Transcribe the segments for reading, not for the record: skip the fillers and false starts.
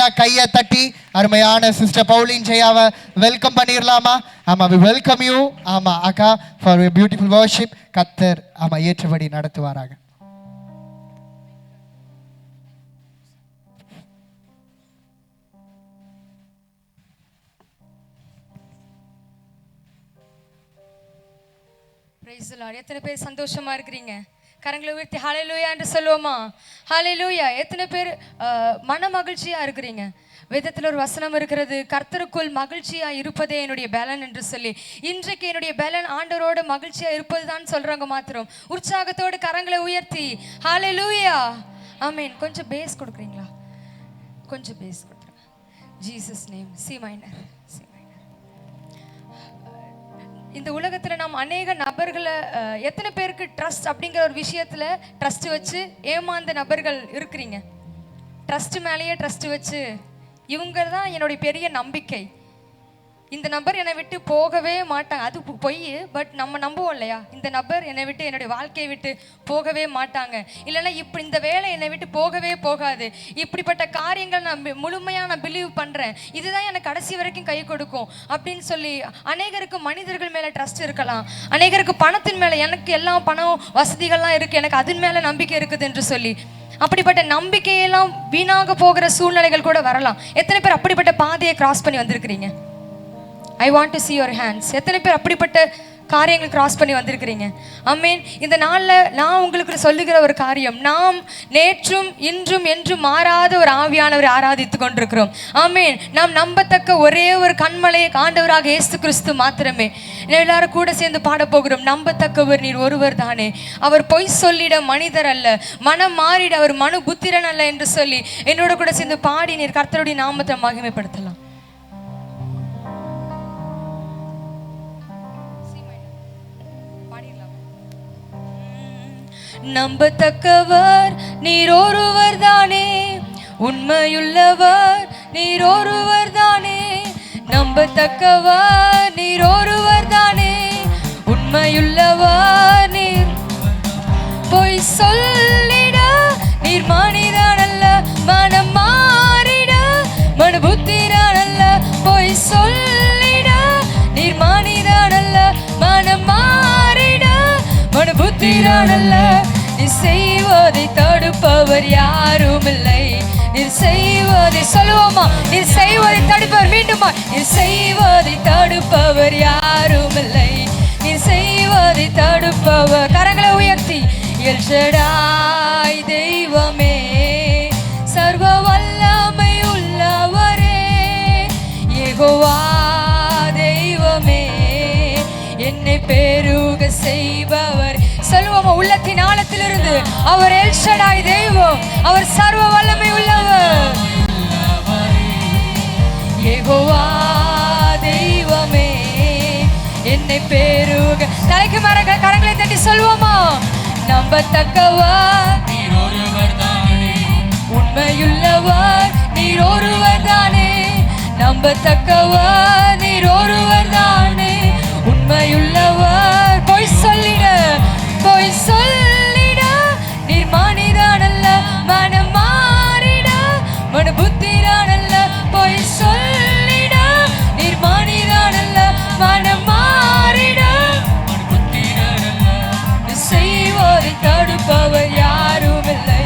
எல்லாம் கையை தட்டி அருமையான சிஸ்டர் பவுலின் ஜெயாவை வெல்கம் பண்ணிடலாமா? ஆமா, we welcome you. ஆமா அக்கா for a beautiful worship. கர்த்தர் ஆமா ஏற்றபடி நடத்துவாராக. Praise the Lord. எத்தனை பேர் சந்தோஷமா இருக்கிறீங்க? கரங்களை உயர்த்தி ஹல்லேலூயா என்று சொல்லுவோமா? ஹல்லேலூயா. எத்தனை பேர் மன மகிழ்ச்சியா இருக்கிறீங்க? வேதத்தில் ஒரு வசனம் இருக்கிறது, கர்த்தருக்குள் மகிழ்ச்சியா இருப்பதே என்னுடைய பலன் என்று சொல்லி. இன்றைக்கு என்னுடைய பலன் ஆண்டவரோட மகிழ்ச்சியா இருப்பது தான் சொல்றாங்க. மாத்திரம் உற்சாகத்தோடு கரங்களை உயர்த்தி ஹல்லேலூயா. ஆமென். கொஞ்சம் பேஸ் கொடுக்குறீங்களா? கொஞ்சம் பேஸ் கொடுக்குறேன். Jesus name C minor. இந்த உலகத்தில் நாம் அநேக நபர்களை எத்தனை பேருக்கு ட்ரஸ்ட் அப்படிங்கிற ஒரு விஷயத்தில் ட்ரஸ்ட் வச்சு ஏமாந்த நபர்கள் இருக்கிறீங்க? ட்ரஸ்ட் மேலேயே ட்ரஸ்ட் வச்சு இவங்க தான் என்னுடைய பெரிய நம்பிக்கை, இந்த நபர் என்னை விட்டு போகவே மாட்டாங்க. அது பொய், பட் நம்ம நம்புவோம் இல்லையா, இந்த நபர் என்னை விட்டு என்னுடைய வாழ்க்கையை விட்டு போகவே மாட்டாங்க, இல்லைன்னா இப்படி இந்த வேலை என்னை விட்டு போகவே போகாது, இப்படிப்பட்ட காரியங்கள் நான் முழுமையாக நான் பிலீவ் பண்ணுறேன், இதுதான் எனக்கு கடைசி வரைக்கும் கை கொடுக்கும் அப்படின்னு சொல்லி அநேகருக்கு மனிதர்கள் மேலே ட்ரஸ்ட் இருக்கலாம், அநேகருக்கு பணத்தின் மேலே, எனக்கு எல்லாம் பணம் வசதிகள்லாம் இருக்குது, எனக்கு அதன் மேலே நம்பிக்கை இருக்குது என்று சொல்லி அப்படிப்பட்ட நம்பிக்கையெல்லாம் வீணாக போகிற சூழ்நிலைகள் கூட வரலாம். எத்தனை பேர் அப்படிப்பட்ட பாதையை கிராஸ் பண்ணி வந்திருக்கிறீங்க? I want to see your hands. எத்தனை பேர் அப்படிப்பட்ட காரியங்கள் கிராஸ் பண்ணி வந்திருக்கிறீங்க? ஆமென். இந்த நாளில் நான் உங்களுக்கு சொல்லுகிற ஒரு காரியம், நாம் நேற்றும் இன்றும் என்றும் மாறாத ஒரு ஆவியானவரை ஆராதித்து கொண்டிருக்கிறோம். ஆமென். நாம் நம்பத்தக்க ஒரே ஒரு கண்மலையை ஆண்டவராக இயேசு கிறிஸ்து மாத்திரமே. எல்லாரும் கூட சேர்ந்து பாட போகிறோம். நம்பத்தக்கவர் நீர் ஒருவர் தானே, அவர் பொய் சொல்லிட மனிதர் அல்ல, மனம் மாறிட அவர் மனு புத்திரன் அல்ல என்று சொல்லி என்னோட கூட சேர்ந்து பாடி நீர் கர்த்தருடைய நாமத்தை மகிமைப்படுத்தலாம். நம்பத்தக்கவர் நீர் ஒருவர் தானே, உண்மையுள்ளவர் நீர் ஒருவர் தானே, நம்பத்தக்கவர் நீர் ஒருவர் தானே, உண்மையுள்ளவர் நீர், பொய் சொல்லிட நீர் மனிதன் அல்ல, மனம் மாறிட மனுபுத்திரன் அல்ல, பொய் சொல்லிட நீர் மனிதன் அல்ல, மனம் மாறிட மனுபுத்திரன் அல்ல, நீ செய்வதை தடுப்பவர் யாரும் இல்லை, நீ செய்வதை சொல்லுவோமா, நீ செய்வதை தடுப்பவர், மீண்டுமா, நீ செய்வதை தடுப்பவர் யாரும் இல்லை, நீ செய்வதை தடுப்பவர், கரங்களை உயர்த்தி எல் ஷடாய் தெய்வமே, சர்வ வல்லமை உள்ளவரே, யெகோவா தெய்வமே, என்னை பெருக செய்பவர், சொல்லுவோமா, உள்ளத்தின் ஆழத்திலிருந்து அவர் எல் ஷடாய் தெய்வம், அவர் சர்வ வல்லமை உள்ளவர், யெகோவா தெய்வமே, என்னை பெருக, தலைக்கு மரங்க கரங்களை தட்டி சொல்லுவோமா, நம்பத்தக்கவர் நீர் ஒருவர் தானே, உண்மையுள்ளவர் நீர் ஒருவர் தானே, நம்பத்தக்கவர் நீர் ஒருவர் தானே, உண்மையுள்ளவர், பொய் சொல்லிட பொய் சொல்லிட நீர் மனிதன் அல்ல, மனம் மாறிட மனுபுத்திரன் அல்ல, பொய் சொல்லிட நீர் மனிதன் அல்ல, மனம் மாறிட மனுபுத்திரன் அல்ல, நீ செய்வதை தடுப்பவர் யாரும் இல்லை,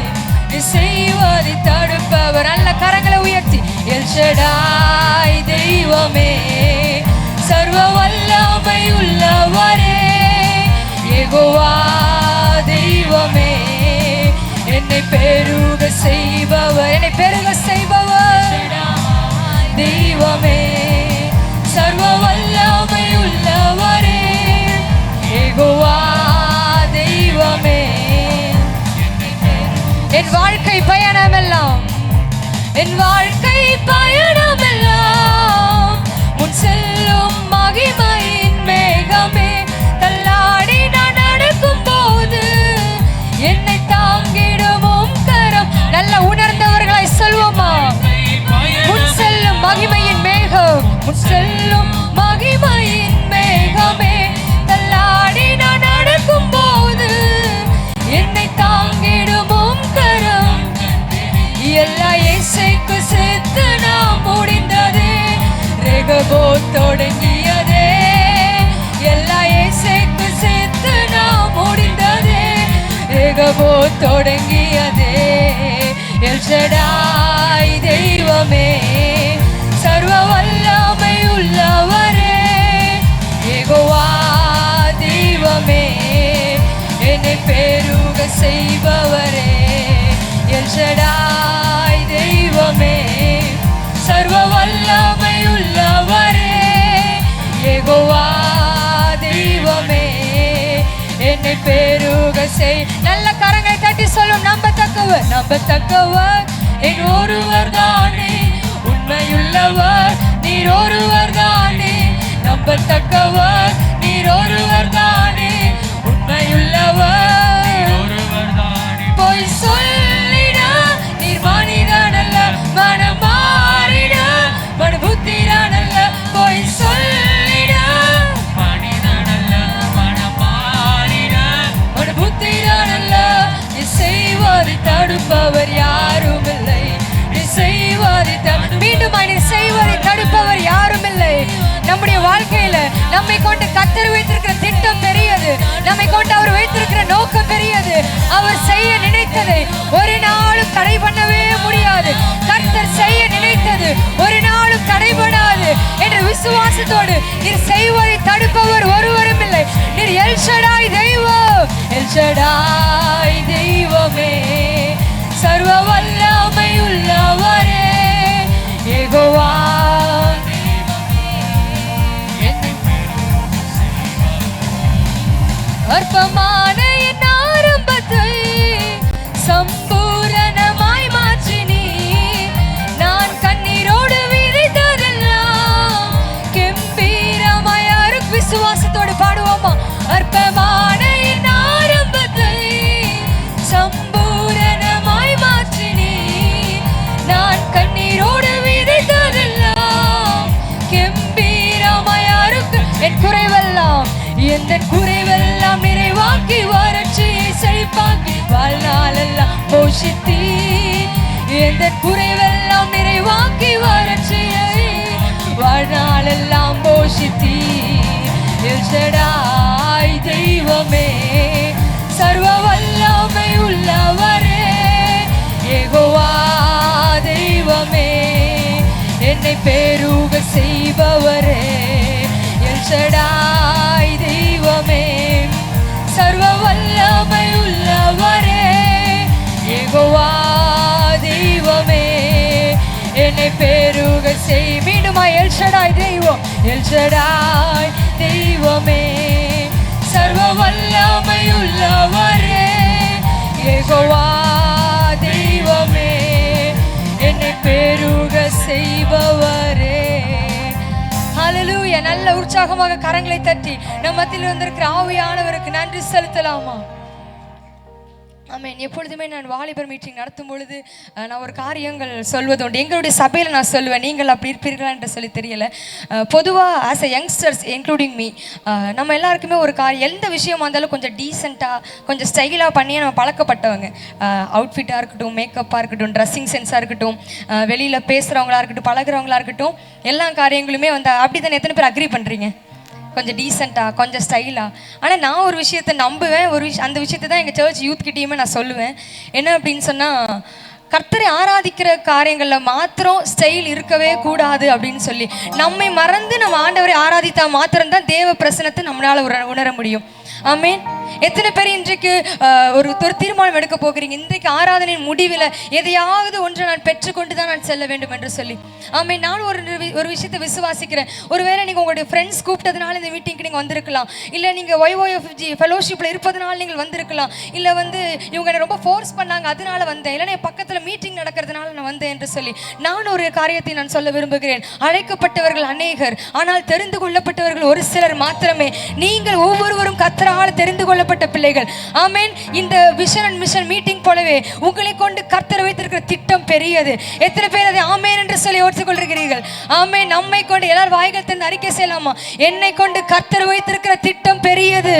நீ செய்வதை தடுப்பவர், நல்ல கரங்களை உயர்த்தி எல் ஷடாய் தெய்வமே, சர்வ வல்லமை உள்ளவரே, யெகோவா தெய்வமே, என்னை பெருக செய்பவர், என்னை பெருக செய்பவர் தெய்வமே, சர்வ வல்லமை உள்ளவரே, யெகோவா தெய்வமே, என் வாழ்க்கை பயணமெல்லாம், என் வாழ்க்கை பயணமெல்லாம் உன் செல்லும் மகிமையின் மேகமே, தள்ளாடி நான் நடக்கும் போது என்னை தாங்கிடும் கரம், நல்ல உணர்ந்தவர்களாய் சொல்வோமா, முன் செல்லும் மகிமையின் மேகம், முன் செல்லும் மகிமையின் மேகமே, தள்ளாடி நான் நடக்கும் போது என்னை தாங்கிடும் கரம், எல்லா இசைக்கு சேர்த்து ஏகபோ தொடங்கியதே எல்லா இயேசுக்கு சேர்த்து நான் முடிந்ததே ஏகபோ தொடங்கியதே எல் ஷடாய் தெய்வமே சர்வ வல்லமை உள்ளவரே யெகோவா தெய்வமே என்னை பெருக செய்பவரே எல் ஷடாய் தெய்வமே சர்வ வல்லமை உள்ளவரே யெகோவா தெய்வமே என்னை பெருக செய். நல்ல கரங்களை தட்டி சொல்லும் நம்பத்தக்கவர் நம்பத்தக்கவர் என் ஒருவர் தானே உண்மையுள்ளவர் நீர் ஒருவர் தானே நம்பத்தக்கவர் நீர் ஒருவர் தானே உண்மையுள்ளவர் ஒருவர் தானே போய் சொல்லிட நீர் மனிதனல்ல மனம் மாறிட மனபுத்திரனல்ல போய் சொல்லிட மனிதனல்ல மனம் மாறிட மனபுத்திரனல்ல நீ செய்வதை தடுப்பவர் யாரும் இல்லை நீ செய்வதை மீண்டும் நீ செய்வதை தடுப்பவர் யாரும் இல்லை. நம்முடைய வாழ்க்கையில நம்மை கொண்டு கர்த்தர் வைத்திருக்கிற திட்டம் பெரியது நம்மை கொண்டு அவர் வைத்திருக்கிற நோக்கம் பெரியது அவர் செய்ய நினைத்ததை ஒரு நாளும் தடை பண்ணவே முடியாது கர்த்தர் செய்ய நினைத்தது ஒரு நாளும் தடைபடாது என்ற விசுவாசத்தோடு நீர் செய்வதை தடுப்பவர் ஒருவரும் இல்லை நீர் எல் ஷடாய் தெய்வம் எல் ஷடாய் தெய்வமே சர்வ வல்லமை உள்ளவரே யெகோவா அற்பமான என் ஆரம்பத்தை சம்பூரணமாய் மாற்றினீ நான் கண்ணீரோடு விதைத்ததெல்லாம் கெம்பீரமாய் அருக் விசுவாசத்தோடு பாடுவோமா அற்பமான என் ஆரம்பத்தை சம்பூரணமாய் மாற்றினீ நான் கண்ணீரோடு விதைத்ததெல்லாம் கெம்பீரமாய் அருக் என் குறைவெல்லாம் எந்த குறைவெல்லாம் நிறைவாக்கி வறட்சியை செழிப்பாக்கி வாழ்நாளெல்லாம் போஷித்தீ எந்த குறைவெல்லாம் நிறைவாக்கி வறட்சியை வாழ்நாளெல்லாம் போஷித்தீ எல் ஷடாய் தெய்வமே சர்வ வல்லமை உள்ளவரே யெகோவா தெய்வமே என்னை பெருக செய்பவரே எல் ஷடாய் தெய்வமே சர்வ வல்லமை உள்ளவரே யெகோவா தெய்வமே என்னை பெருக செய். மீண்டுமா எல் ஷடாய் தெய்வம் எல் ஷடாய் தெய்வமே சர்வ வல்லமை உள்ளவரே யெகோவா தெய்வமே என்னை பெருக செய்பவரே. ஹல்லேலூயா. நல்ல உற்சாகமாக கரங்களை தட்டி நம் மத்தியில் வந்திருக்கிற ஆவியானவருக்கு நன்றி செலுத்தலாமா? ஆமென். எப்பொழுதுமே நான் வாலிபர் மீட்டிங் நடத்தும் பொழுது நான் ஒரு காரியங்கள் சொல்வது உண்டு. எங்களுடைய சபையில் நான் சொல்லுவேன், நீங்கள் அப்படி இருப்பீர்களா என்று சொல்லி தெரியல. பொதுவாக as a youngsters including me நம்ம எல்லாருக்குமே ஒரு எந்த விஷயமா இருந்தாலும் கொஞ்சம் டீசெண்டாக கொஞ்சம் ஸ்டைலாக பண்ணியே நம்ம பழக்கப்பட்டவங்க. அவுட்ஃபிட்டாக இருக்கட்டும், மேக்கப்பாக இருக்கட்டும், ட்ரெஸ்ஸிங் சென்ஸாக இருக்கட்டும், வெளியில் பேசுகிறவங்களா இருக்கட்டும், பழகிறவங்களா இருக்கட்டும், எல்லா காரியங்களுமே வந்து அப்படி தானே. எத்தனை பேர் அக்ரி பண்ணுறீங்க? கொஞ்சம் டீசெண்டாக, கொஞ்சம் ஸ்டைலாக. ஆனால் நான் ஒரு விஷயத்தை நம்புவேன், அந்த விஷயத்தை தான் எங்கள் சர்ச் யூத் கிட்டேயுமே நான் சொல்லுவேன். என்ன அப்படின்னு சொன்னால், கர்த்தரை ஆராதிக்கிற காரியங்களில் மாத்திரம் ஸ்டைல் இருக்கவே கூடாது அப்படின்னு சொல்லி நம்மை மறந்து நம்ம ஆண்டவரை ஆராதித்தா மாத்திரம்தான் தேவ பிரசனத்தை நம்மளால் உணர முடியும். ஆமென். எத்தனை பேர் இன்றைக்கு ஒரு தீர்மானம் எடுக்க போகிறீங்க, இன்றைக்கு ஆராதனையின் முடிவில் எதையாவது ஒன்றை நான் பெற்றுக்கொண்டு தான் நான் செல்ல வேண்டும் என்று சொல்லி. ஆமென். நான் ஒரு விஷயத்தை விசுவாசிக்கிறேன். ஒருவேளை நீங்கள் உங்களுடைய ஃப்ரெண்ட்ஸ் கூப்பிட்டதுனால இந்த மீட்டிங்க்கு நீங்கள் வந்திருக்கலாம், இல்லை நீங்கள் YYFG ஃபெலோஷிப்பில் இருப்பதனால நீங்கள் வந்திருக்கலாம், இல்லை வந்து இவங்க என்னை ரொம்ப ஃபோர்ஸ் பண்ணாங்க அதனால வந்தேன், இல்லைன்னா என் பக்கத்தில் மீட்டிங் நடக்கிறதுனால நான் வந்தேன் என்று சொல்லி. நான் ஒரு காரியத்தை நான் சொல்ல விரும்புகிறேன். அழைக்கப்பட்டவர்கள் அநேகர், ஆனால் தெரிந்து கொள்ளப்பட்டவர்கள் ஒரு சிலர் மாத்திரமே. நீங்கள் ஒவ்வொருவரும் கர்த்தரால் தெரிந்து கொள்ளப்பட்ட பிள்ளைகள். ஆமென். இந்த விஷன் அண்ட் மிஷன் மீட்டிங் போலவே உங்களை கொண்டு கர்த்தர் வைத்திருக்கிற திட்டம் பெரியது. எத்தனை பேர் அதை ஆமென் என்று சொல்லி ஒத்துக்கொள்கிறீர்கள்? ஆமென். நம்மை கொண்டு எல்லாரும் வாய்கள் திறந்து அறிக்கை செய்யலாமா? என்னை கொண்டு கர்த்தர் வைத்திருக்கிற திட்டம் பெரியது.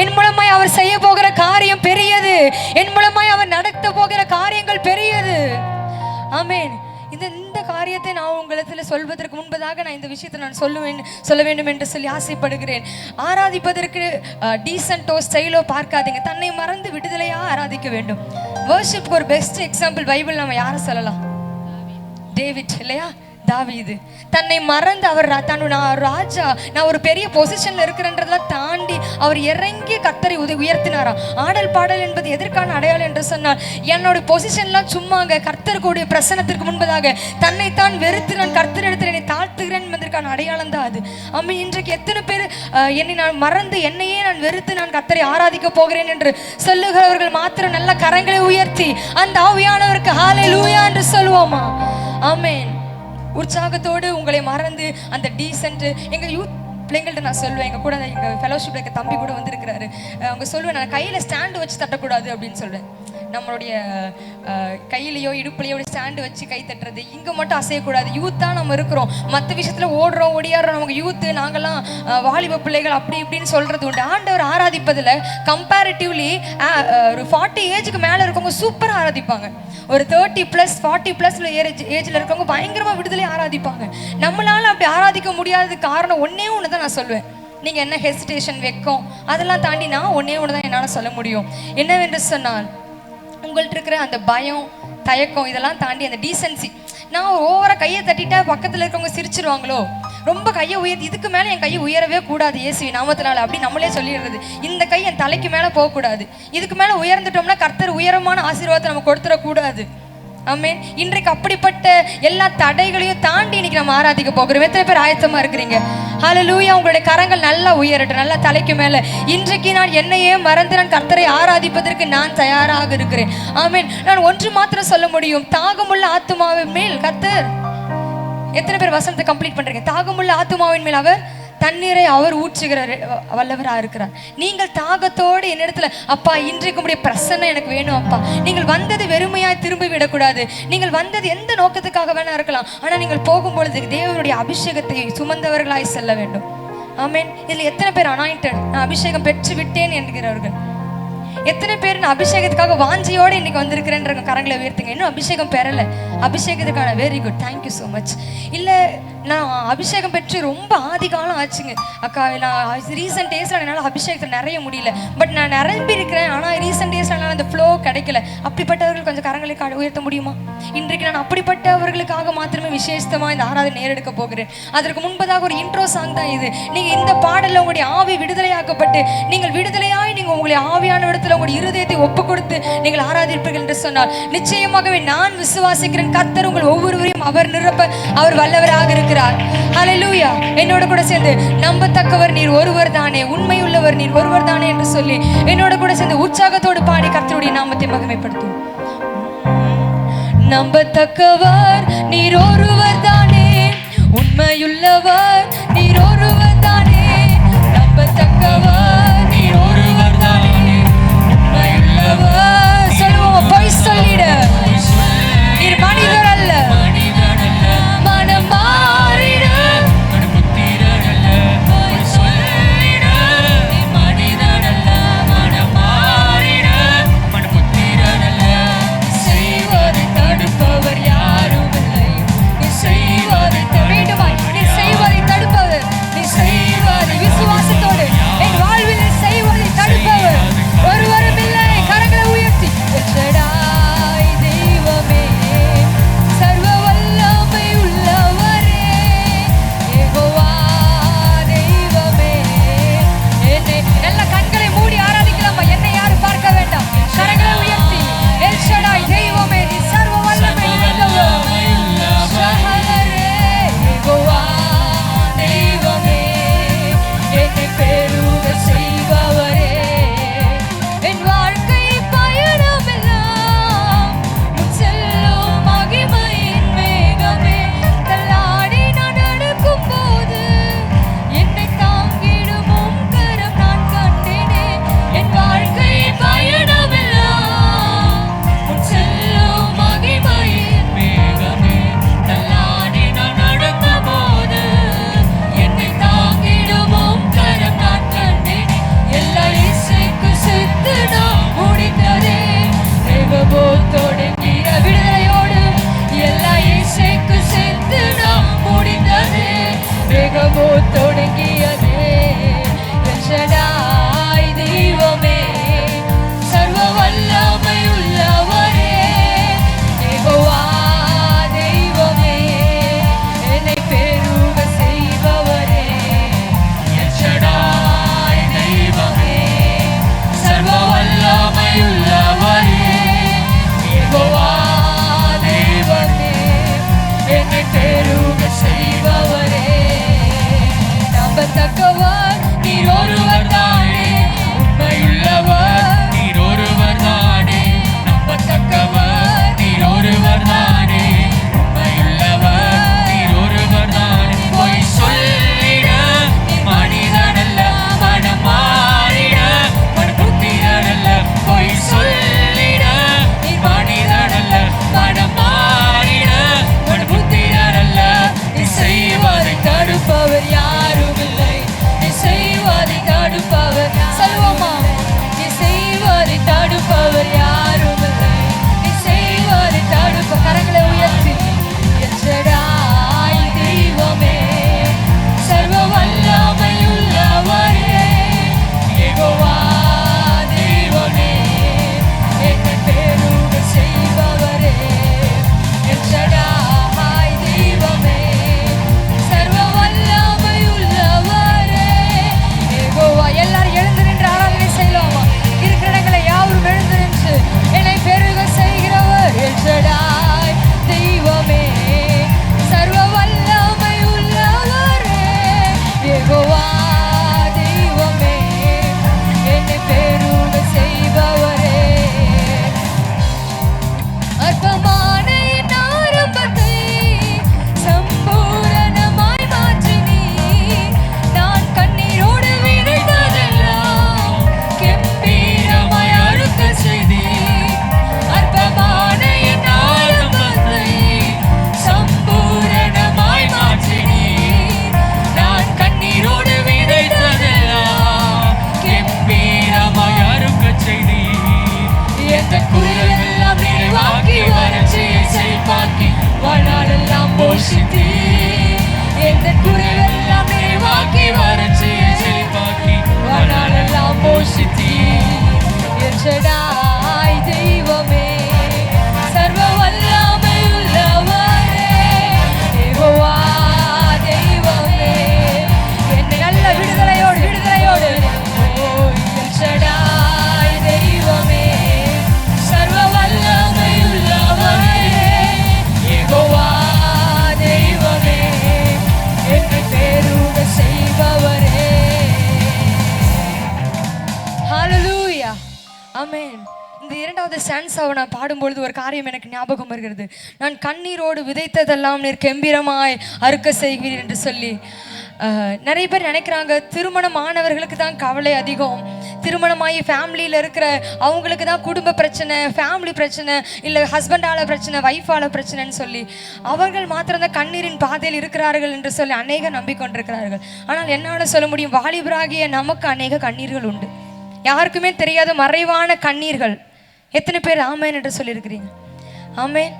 என் மூலமாய் அவர் செய்ய போகிற காரியம் பெரியது. என் மூலமாய் அவர் நடத்த போகிற காரியங்கள் பெரியது. ஆமென். இந்த இந்த காரியத்தை நான் உங்களிடத்தில் சொல்வதற்கு முன்பதாக நான் இந்த விஷயத்தை நான் சொல்ல வேண்டும் என்று சொல்லி ஆசைப்படுகிறேன். ஆராதிப்பதற்கு டீசென்ட்டோ ஸ்டைலோ பார்க்காதீங்க. தன்னை மறந்து விடுதலையா ஆராதிக்க வேண்டும். வர்ஷிப்க்கு ஒரு பெஸ்ட் எக்ஸாம்பிள் பைபிள் நம்ம யாரை சொல்லலாம்? டேவிட் இல்லையா? தாவீது தன்னை மறந்து அவர் நான் ராஜா, நான் ஒரு பெரிய பொசிஷன்ல இருக்கிறன்றதெல்லாம் தாண்டி அவர் இறங்கி கர்த்தரை உயர்த்தினாராம். ஆடல் பாடல் என்பது எதற்கான அடையாளம் என்று சொன்னால், என்னோட பொசிஷன்லாம் சும்மாங்க, கர்த்தருடைய பிரசனத்திற்கு முன்பதாக தன்னைத்தான் வெறுத்து நான் கர்த்தரிடத்தில் என்னை தாழ்த்துகிறேன் என்பதற்கான அடையாளம் தான் அது. அம்மா, இன்றைக்கு எத்தனை பேர் என்னை நான் மறந்து என்னையே நான் வெறுத்து நான் கர்த்தரை ஆராதிக்க போகிறேன் என்று சொல்லுகிறவர்கள் மாத்திரம் நல்ல கரங்களை உயர்த்தி அந்த ஆவியானவருக்கு ஹல்லேலூயா என்று சொல்லுவோமா? ஆமென். உற்சாகத்தோடு உங்களை மறந்து அந்த டீசென்ட் எங்கள் யூத் பிள்ளைங்கள்ட்ட நான் சொல்லுவேன். எங்கள் கூட எங்கள் ஃபெலோஷிப்பில் எங்கள் தம்பி கூட வந்திருக்கிறாரு. அவங்க சொல்லுவேன், நான் கையில் ஸ்டாண்டு வச்சு தட்டக்கூடாது அப்படின்னு சொல்லுவேன். நம்மளுடைய கையிலையோ இடுப்புலையோ ஸ்டாண்டு வச்சு கை தட்டுறது, இங்கே மட்டும் அசையக்கூடாது. யூத்தாக நம்ம இருக்கிறோம், மற்ற விஷயத்தில் ஓடுறோம் ஓடியாடுறோம். நமக்கு யூத்து, நாங்கள்லாம் வாலிப பிள்ளைகள் அப்படி இப்படின்னு சொல்கிறது உண்டு. ஆண்டவர் ஆராதிப்பதில் கம்பேரிட்டிவ்லி ஒரு 40 ஏஜுக்கு மேலே இருக்கவங்க சூப்பராக ஆராதிப்பாங்க. ஒரு 30+ 40+ ஏஜில் இருக்கவங்க பயங்கரமாக விடுதலை ஆராதிப்பாங்க. நம்மளால அப்படி ஆராதிக்க முடியாததுக்கு காரணம் ஒன்றே ஒன்று தான் நான் சொல்லுவேன். நீங்கள் என்ன ஹெசிடேஷன் வைக்கும் அதெல்லாம் தாண்டி நான் ஒன்றே ஒன்று தான் என்னால் சொல்ல முடியும். என்னவென்று சொன்னால், உங்கள்கிட்ட இருக்கிற அந்த பயம், தயக்கம் இதெல்லாம் தாண்டி அந்த டீசென்சி. நான் ஓவராக கையை தட்டிட்டா பக்கத்தில் இருக்கவங்க சிரிச்சிருவாங்களோ, ரொம்ப கையை இதுக்கு மேலே என் கையை உயரவே கூடாது இயேசுவின் நாமத்தினால அப்படி நம்மளே சொல்லிடுறது. இந்த கை என் தலைக்கு மேலே போகக்கூடாது, இதுக்கு மேலே உயர்ந்துட்டோம்னா கர்த்தர் உயரமான ஆசீர்வாதத்தை நம்ம கொடுத்துடக்கூடாது. ஆமென். இன்றைக்கு அப்படிப்பட்ட எல்லா தடைகளையும் தாண்டி இன்னைக்கு நம்ம ஆராதிக்க போகிறோம். எத்தனை பேர் ஆயத்தமா இருக்கிறீங்க? ஹல்லேலூயா. உங்களுடைய கரங்கள் நல்லா உயரட்டும், நல்லா தலைக்கு மேல. இன்றைக்கு நான் என்னையே மறந்து நான் கர்த்தரை ஆராதிப்பதற்கு நான் தயாராக இருக்கிறேன். ஆமென். நான் ஒன்று மாத்திரம் சொல்ல முடியும், தாகமுள்ள ஆத்துமாவின் மேல் கர்த்தர். எத்தனை பேர் வசனத்தை கம்ப்ளீட் பண்றீங்க? தாகமுள்ள ஆத்துமாவின் மேல் அவர் தண்ணீரை அவர் ஊற்றுகிறார், வல்லவராக இருக்கிறார். நீங்கள் தாகத்தோடு என்னிடத்துல, அப்பா இன்றைக்கு உடைய பிரசன்னம் எனக்கு வேணும் அப்பா. நீங்கள் வந்தது வெறுமையாய் திரும்பி விடக்கூடாது. நீங்கள் வந்தது எந்த நோக்கத்துக்காக வேணா இருக்கலாம், ஆனால் நீங்கள் போகும்பொழுது தேவனுடைய அபிஷேகத்தை சுமந்தவர்களாய் செல்ல வேண்டும். ஆமென். இதில் எத்தனை பேர் அனாயிண்டட், நான் அபிஷேகம் பெற்று விட்டேன் என்கிறவர்கள்? எத்தனை பேர் நான் அபிஷேகத்துக்காக வாஞ்சியோடு இன்னைக்கு வந்திருக்கிறேன்ற கரங்களை உயர்த்துங்க. இன்னும் அபிஷேகம் பெறலை, அபிஷேகத்துக்கான very good, thank you so much. இல்லை நான் அபிஷேகம் பெற்று ரொம்ப ஆதி காலம் ஆச்சுங்க அக்கா, நான் ரீசெண்ட் டேஸில் என்னால் அபிஷேகத்தை நிறைய முடியல, பட் நான் நிரம்பி இருக்கிறேன், ஆனால் ரீசெண்ட் டேஸில் என்னால் அந்த ஃப்ளோ கிடைக்கல. அப்படிப்பட்டவர்கள் கொஞ்சம் கரங்களை உயர்த்த முடியுமா? இன்றைக்கு நான் அப்படிப்பட்டவர்களுக்காக மாத்திரமே விசேஷமாக இந்த ஆராதனை நேரெடுக்க போகிறேன். அதற்கு முன்பதாக ஒரு இன்ட்ரோ சாங் தான் இது. நீங்கள் இந்த பாடலில் உங்களுடைய ஆவி விடுதலையாக்கப்பட்டு நீங்கள் விடுதலையாய் நீங்கள் உங்களுடைய ஆவியான இடத்துல உங்களுடைய இருதயத்தை ஒப்பு கொடுத்து நீங்கள் ஆராதிப்பீர்கள் என்று சொன்னால் நிச்சயமாகவே நான் விசுவாசிக்கிறேன், கர்த்தர் உங்கள் ஒவ்வொருவரையும் அவர் நிரப்ப அவர் வல்லவராக இருக்கிறார். ஹல்லேலூயா. என்னோட கூட சேர்ந்து நம்பத்தக்கவர் நீர் ஒருவர் தானே, உண்மையுள்ளவர் நீர் ஒருவர் தானே என்று சொல்லி என்னோட கூட சேர்ந்து உற்சாகத்தோடு பாடி கர்த்தருடைய நாமத்தை மகிமைப்படுத்தும். நம்பத்தக்கவர் நீர் ஒருவர் தானே, உண்மையுள்ளவர் நீர் ஒருவர் தானே. நம்பத்தக்கவர் நீர் ஒருவர் தானே, உண்மையுள்ளவர். சொல்லுவோம், பொய் சொல்லிட நீர் மனிதர் அல்ல, மனம் மாறிட செய்வது தடுப்பவர் யாரும் இல்லை. என்னை பெருக செய்பவரே. நம்பத்தக்கவர் நீர் ஒருவர் தானே, உண்மையுள்ளவர் நீர் ஒருவர் தானே. நம்பத்தக்கவர் நீர் ஒருவர் தானே, உண்மையுள்ளவர் நீர் ஒருவர் தானே. பொய் சொல்லிட நீ மனிதனல்ல, மனம் மாறிட மனபுத்திரனல்ல. பொய் சொல்லிட நீ மனிதனல்ல, மனம் மாறிட மனபுத்திரனல்ல. நீ செய்வதை தடுப்பவர் யாரும் இல்லை, நீ செய்வதை தடுப்பவர் சொல்லுவோமா, நீ செய்வதை தடுப்பவர் யாரும் இல்லை, நீ செய்வதை தடுப்ப. கரங்களை உயர்த்தி எச்சடாய் தெய்வமே, சர்வ வல்லமையுள்ளவரே, யெகோவா தெய்வமே, என்னை பெருக செய்பவரே. எச்சடாய் தெய்வமே, சர்வ வல்லமையுள்ளவரே, யெகோவா. எல்லாரும் எழுந்து நின்று ஆராதனை செய்யலாமா? இருக்கிற இடங்களை யாரும் எழுந்து நின்று என்னை பெருக செய்கிறவர் எச்சடாய் தெய்வமே, சர்வ வல்லமையுள்ளவரே, யெகோவா தெய்வமே, என்னை பெருக செய்பவரே. அற்பமான என் ஆரம்பத்தை சம்பூரணமாய் மாற்றினீ, நான் கண்ணீரோடு விதைத்ததெல்லாம் கெம்பீரமாய் அறுக்க செய்தீ. அற்பமான என் ஆரம்பத்தை சம்பூரணமாய் மாற்றினீ, நான் கண்ணீரோடு விதைத்ததெல்லாம் கெம்பீரமாய் அறுக்க செய்தீ. எந்த குறையெல்லாம் நிறைவாக்கி வறட்சியை செழிப்பாக்கி வாழ்நாளெல்லாம் போஷித்தீ. எந்த குறையெல்லாம் நிறைவாக்கி வறட்சியை செழிப்பாக்கி வாழ்நாளெல்லாம் போஷித்தீ. எச்சடாய் தெய்வமே, சர்வ வல்லமையுள்ளவரே, யெகோவா தெய்வமே, என்னை நல்ல விடுதலையோடு விடுதலையோடு ஓ எச்சடாய் தெய்வமே, சர்வ வல்லமையுள்ளவரே, யெகோவா தெய்வமே, என்னை பெருக செய்பவரே. ஹalleluya, ஆமென். இந்த இரண்டாவது ஸ்டான்ஸாவை நான் பாடும்பொழுது ஒரு காரியம் எனக்கு ஞாபகம் வருகிறது. நான் கண்ணீரோடு விதைத்ததெல்லாம் நீர் கெம்பீரமாய் அறுக்க செய்கிறீர் என்று சொல்லி. நிறைய பேர் நினைக்கிறாங்க திருமணமானவர்களுக்கு தான் கவலை அதிகம், திருமணமாகி ஃபேமிலியில் இருக்கிற அவங்களுக்கு தான் குடும்ப பிரச்சனை, ஃபேமிலி பிரச்சனை, இல்லை ஹஸ்பண்டால பிரச்சனை, ஒய்ஃபால பிரச்சனைன்னு சொல்லி அவர்கள் மாத்திரம்தான் கண்ணீரின் பாதையில் இருக்கிறார்கள் என்று சொல்லி அநேக நம்பிக்கொண்டிருக்கிறார்கள். ஆனால் என்னால் சொல்ல முடியும், வாலிபராகிய நமக்கு அநேக கண்ணீர்கள் உண்டு, யாருக்குமே தெரியாத மறைவான கண்ணீர்கள். எத்தனை பேர் ஆமேன் என்று சொல்லியிருக்கிறீங்க? ஆமேன்.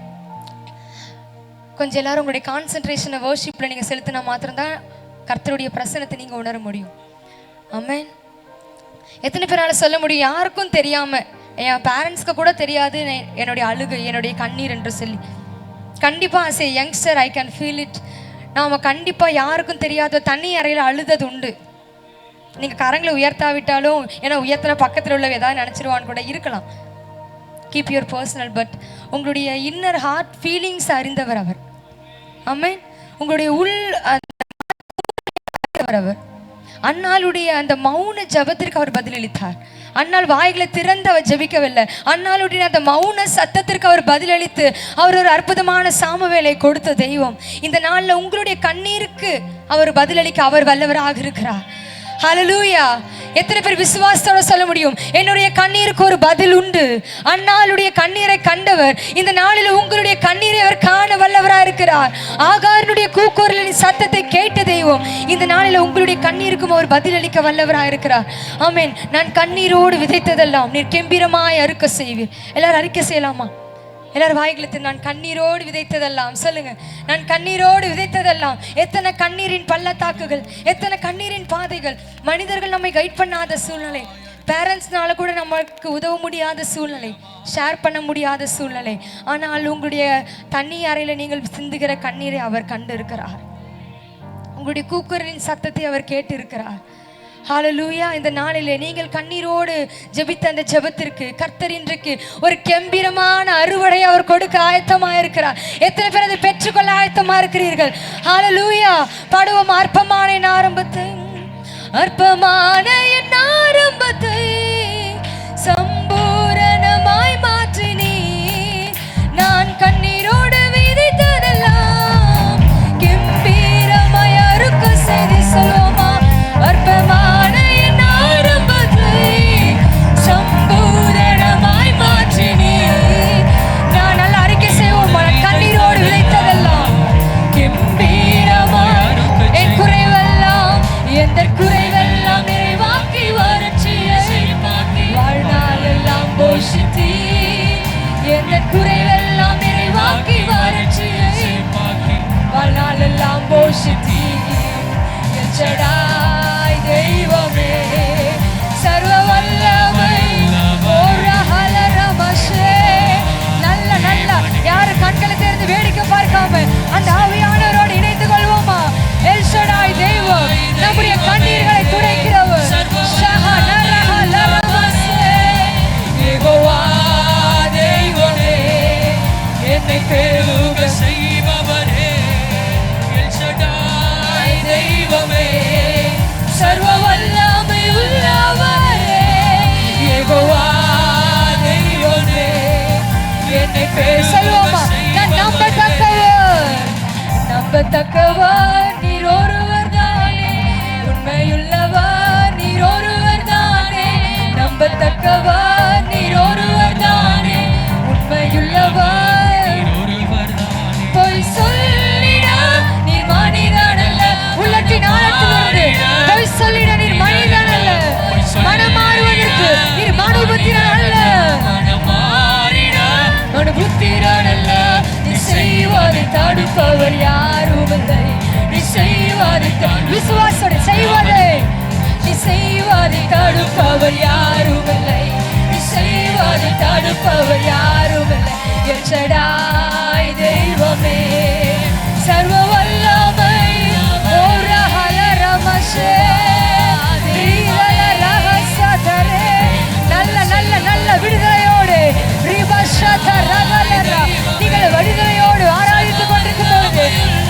கொஞ்சம் எல்லாரும் உங்களுடைய கான்சென்ட்ரேஷனை வர்ஷிப்பில் நீங்கள் செலுத்தினா மாத்திரம்தான் கர்த்தருடைய பிரசன்னத்தை நீங்கள் உணர முடியும். ஆமேன். எத்தனை பேரால் சொல்ல முடியும், யாருக்கும் தெரியாமல், என் பேரண்ட்ஸ்க்கு கூட தெரியாது என்னுடைய அழுகை, என்னுடைய கண்ணீர் என்று சொல்லி. கண்டிப்பாக as a youngster I can feel it. நாம் கண்டிப்பாக யாருக்கும் தெரியாத தனி அறையில் அழுதது உண்டு. நீங்கள் கரங்களை உயர்த்தாவிட்டாலும், ஏன்னா உயர்த்தின பக்கத்தில் உள்ள ஏதாவது நினச்சிருவான்னு கூட இருக்கலாம். கீப் யுவர் பர்சனல், பட் உங்களுடைய இன்னர் ஹார்ட் ஃபீலிங்ஸ் அறிந்தவர் அவர். ஆமென். உங்களுடைய உள் அவர். அன்னாளுடைய அந்த மௌன ஜபத்திற்கு அவர் பதிலளித்தார். அன்னாள் வாய்களை திறந்து அவர் ஜெபிக்கவில்லை, அன்னாளுடைய அந்த மௌன சத்தத்திற்கு அவர் பதிலளித்து அவர் ஒரு அற்புதமான சாமுவேலை கொடுத்த தெய்வம். இந்த நாளில் உங்களுடைய கண்ணீருக்கு அவர் பதிலளிக்க அவர் வல்லவராக இருக்கிறார். ஹல்லேலூயா. எத்தனை பேர் விசுவாசத்தோட சொல்ல முடியும், என்னுடைய கண்ணீருக்கு ஒரு பதில் உண்டு. அன்னாளுடைய கண்ணீரை கண்டவர் இந்த நாளில் உங்களுடைய கண்ணீரை அவர் காண வல்லவராக இருக்கிறார். ஆகாருடைய கூக்குரலின் சத்தத்தை கேட்ட தெய்வம் இந்த நாளில் உங்களுடைய கண்ணீருக்கும் அவர் பதிலளிக்க வல்லவராக இருக்கிறார். ஆமென். நான் கண்ணீரோடு விதைத்ததெல்லாம் நீர் கெம்பீரமாய் அறுக்க செய்வீர். எல்லாரும் அறிக்கை செய்யலாமா? எல்லாரும் வாய்களுக்கு நான் கண்ணீரோடு விதைத்ததெல்லாம் சொல்லுங்க. நான் கண்ணீரோடு விதைத்ததெல்லாம். எத்தனை கண்ணீரின் பள்ளத்தாக்குகள், எத்தனை கண்ணீரின் பாதைகள். மனிதர்கள் நம்மை கைட் பண்ணாத சூழ்நிலை, பேரண்ட்ஸ்னால கூட நமக்கு உதவ முடியாத சூழ்நிலை, ஷேர் பண்ண முடியாத சூழ்நிலை. ஆனால் உங்களுடைய தண்ணி அறையில் நீங்கள் சிந்துகிற கண்ணீரை அவர் கண்டு இருக்கிறார். உங்களுடைய கூக்குரலின் சத்தத்தை அவர் கேட்டு இருக்கிறார். ஹalleluya. இந்த நாளிலே நீங்கள் கண்ணீரோடு ஜெபித்த அந்த ஜெபத்திற்கு கர்த்தர் இன்றைக்கு ஒரு கம்பீரமான அறுவடை அவர் கொடுக்க ஆயத்தமா இருக்கிறார். எத்தனை பேர் அதை பெற்றுக்கொள்ள ஆயத்தமா இருக்கிறீர்கள்? ஹalleluya. பாடுவோம். அற்பமான என் ஆரம்பத்தை, அற்பமான என் ஆரம்பத்தை சம்பூரணமாய் மாற்றினீ. நான் கண்ணீரோடு விதைத்ததெல்லாம் கம்பீரமாய் அறுக்க செய்தி சொல்லுமா. அற்பமான என் ஆரம்பத்தை சம்பூரணமாய் மாற்றினீ. நான் நல்ல அறிக்கை செய்வோம். கண்ணீரோடு விதைத்ததெல்லாம் கம்பீரமாய், என் குறைவெல்லாம் எந்த குறைவெல்லாம் நிறைவாக்கி வறட்சியை வாழ்நாளெல்லாம் போஷித்தீ. எந்த குறைவெல்லாம் நிறைவாக்கி வறட்சியை வாழ்நாளெல்லாம் போஷித்தீ. என் ஜடாய் தெய்வமே சர்வ வல்லமை நல்ல நல்ல யாரு கண்களை திறந்து வேடிக்கை பார்க்காம அந்த ஆவியானவரோடு இணைந்து கொள்வோமா. எல் ஷடாய் தெய்வம் நம்முடைய கண்ணீர்களை துடைக்கிறவர். யெகோவா தெய்வமே என்னை பெருக செய்பவரே. எல் ஷடாய் தெய்வமே சர்வ வல்லமை உள்ளவரே. யெகோவா தெய்வமே என்னை சொல்லுவோமா. நான் நம்பத்தக்கவர் நீர் ஒருவர் தானே, உண்மையுள்ளவர் நீர் ஒருவர் தானே. நம்பத்தக்கவர் நீர் ஒருவர் தானே, உண்மையுள்ளவர் பொய் சொல்லிட நீர் மனிதன் அல்ல. உள்ளத்தின் ஆழத்திலிருந்து பொய் சொல்லிட நீர் மனிதன் அல்ல. மனம் மாறுவதற்கு நீர் மனுபுத்திரன் அல்ல. மனுபுத்திரன் அல்ல. நீ செய்வதை தடுப்பவர் யாரும் இல்லை. நீ செய்வதை விசுவாசோடு செய்வதை நீ செய்வதை தடுப்பவர் யாரும் இல்லை. நீ செய்வதை தடுப்பவர் யாரும் இல்லை. என் ஷடாய் தெய்வமே சர்வ வல்லமை நல்ல நல்ல நல்ல விடுதலையோடு நீங்கள் விடுதலையோடு ஆராதித்துக் கொண்டிருக்கும் பொழுது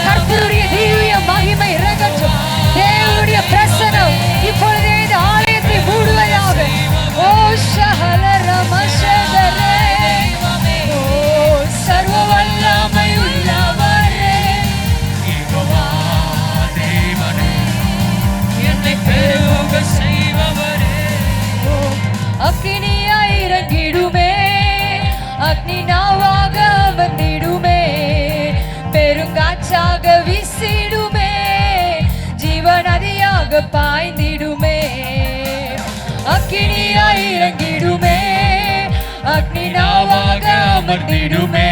கர்த்தருடைய தெய்வீக மகிமை இறங்கட்டும். தேவனுடைய பிரசனம் இப்பொழுதே இந்த ஆலயத்தை மூடுவதாக. ஓ ஷஹலரமஷதரே, ஓ சர்வ வல்லமை உள்ளவரே. யெகோவா தேவனே என்னை பெருக செய்பவரே. அக்கினியாய் இறங்கிடுமே, அக்னி நாவாக வந்திடுமே, பெருங்காற்றாக வீசிடுமே, ஜீவநதியாக பாய்ந்திடுமே. அக்கினியாய் இறங்கிடுமே, அக்னி நாவாக அமர்ந்திடுமே,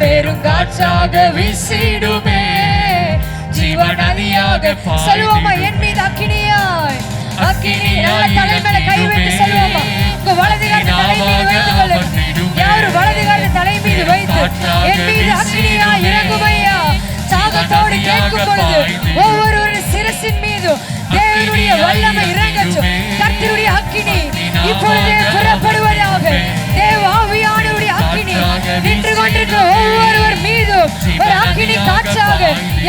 பெருங்காற்றாக வீசிடுமே, ஜீவநதியாக சொல்லுவோமா. என் மீது அக்கினியாய் அக்கினி நல்ல தலைமையில கை வைத்து சொல்லுவோமா. உங்க வலது காலத்தை தலை மீது வைத்துக் கொள்ளுங்க. யாரு வலது காலத்தை தலை மீது வைத்து என் மீது அக்கினியாய் இறங்குமையா சாகத்தோடு கேட்கும் பொழுது ஒவ்வொரு சிரசின் மீதும் தேவனுடைய வல்லமை இறங்கட்டும். கர்த்தருடைய அக்கினி இப்பொழுதே புறப்படுவதாக. தேவ ஆவியானவருடைய அக்கினி நின்று கொண்டிருக்கிற ஒவ்வொருவர் மீதும் ஒரு அக்கினி காற்றாக.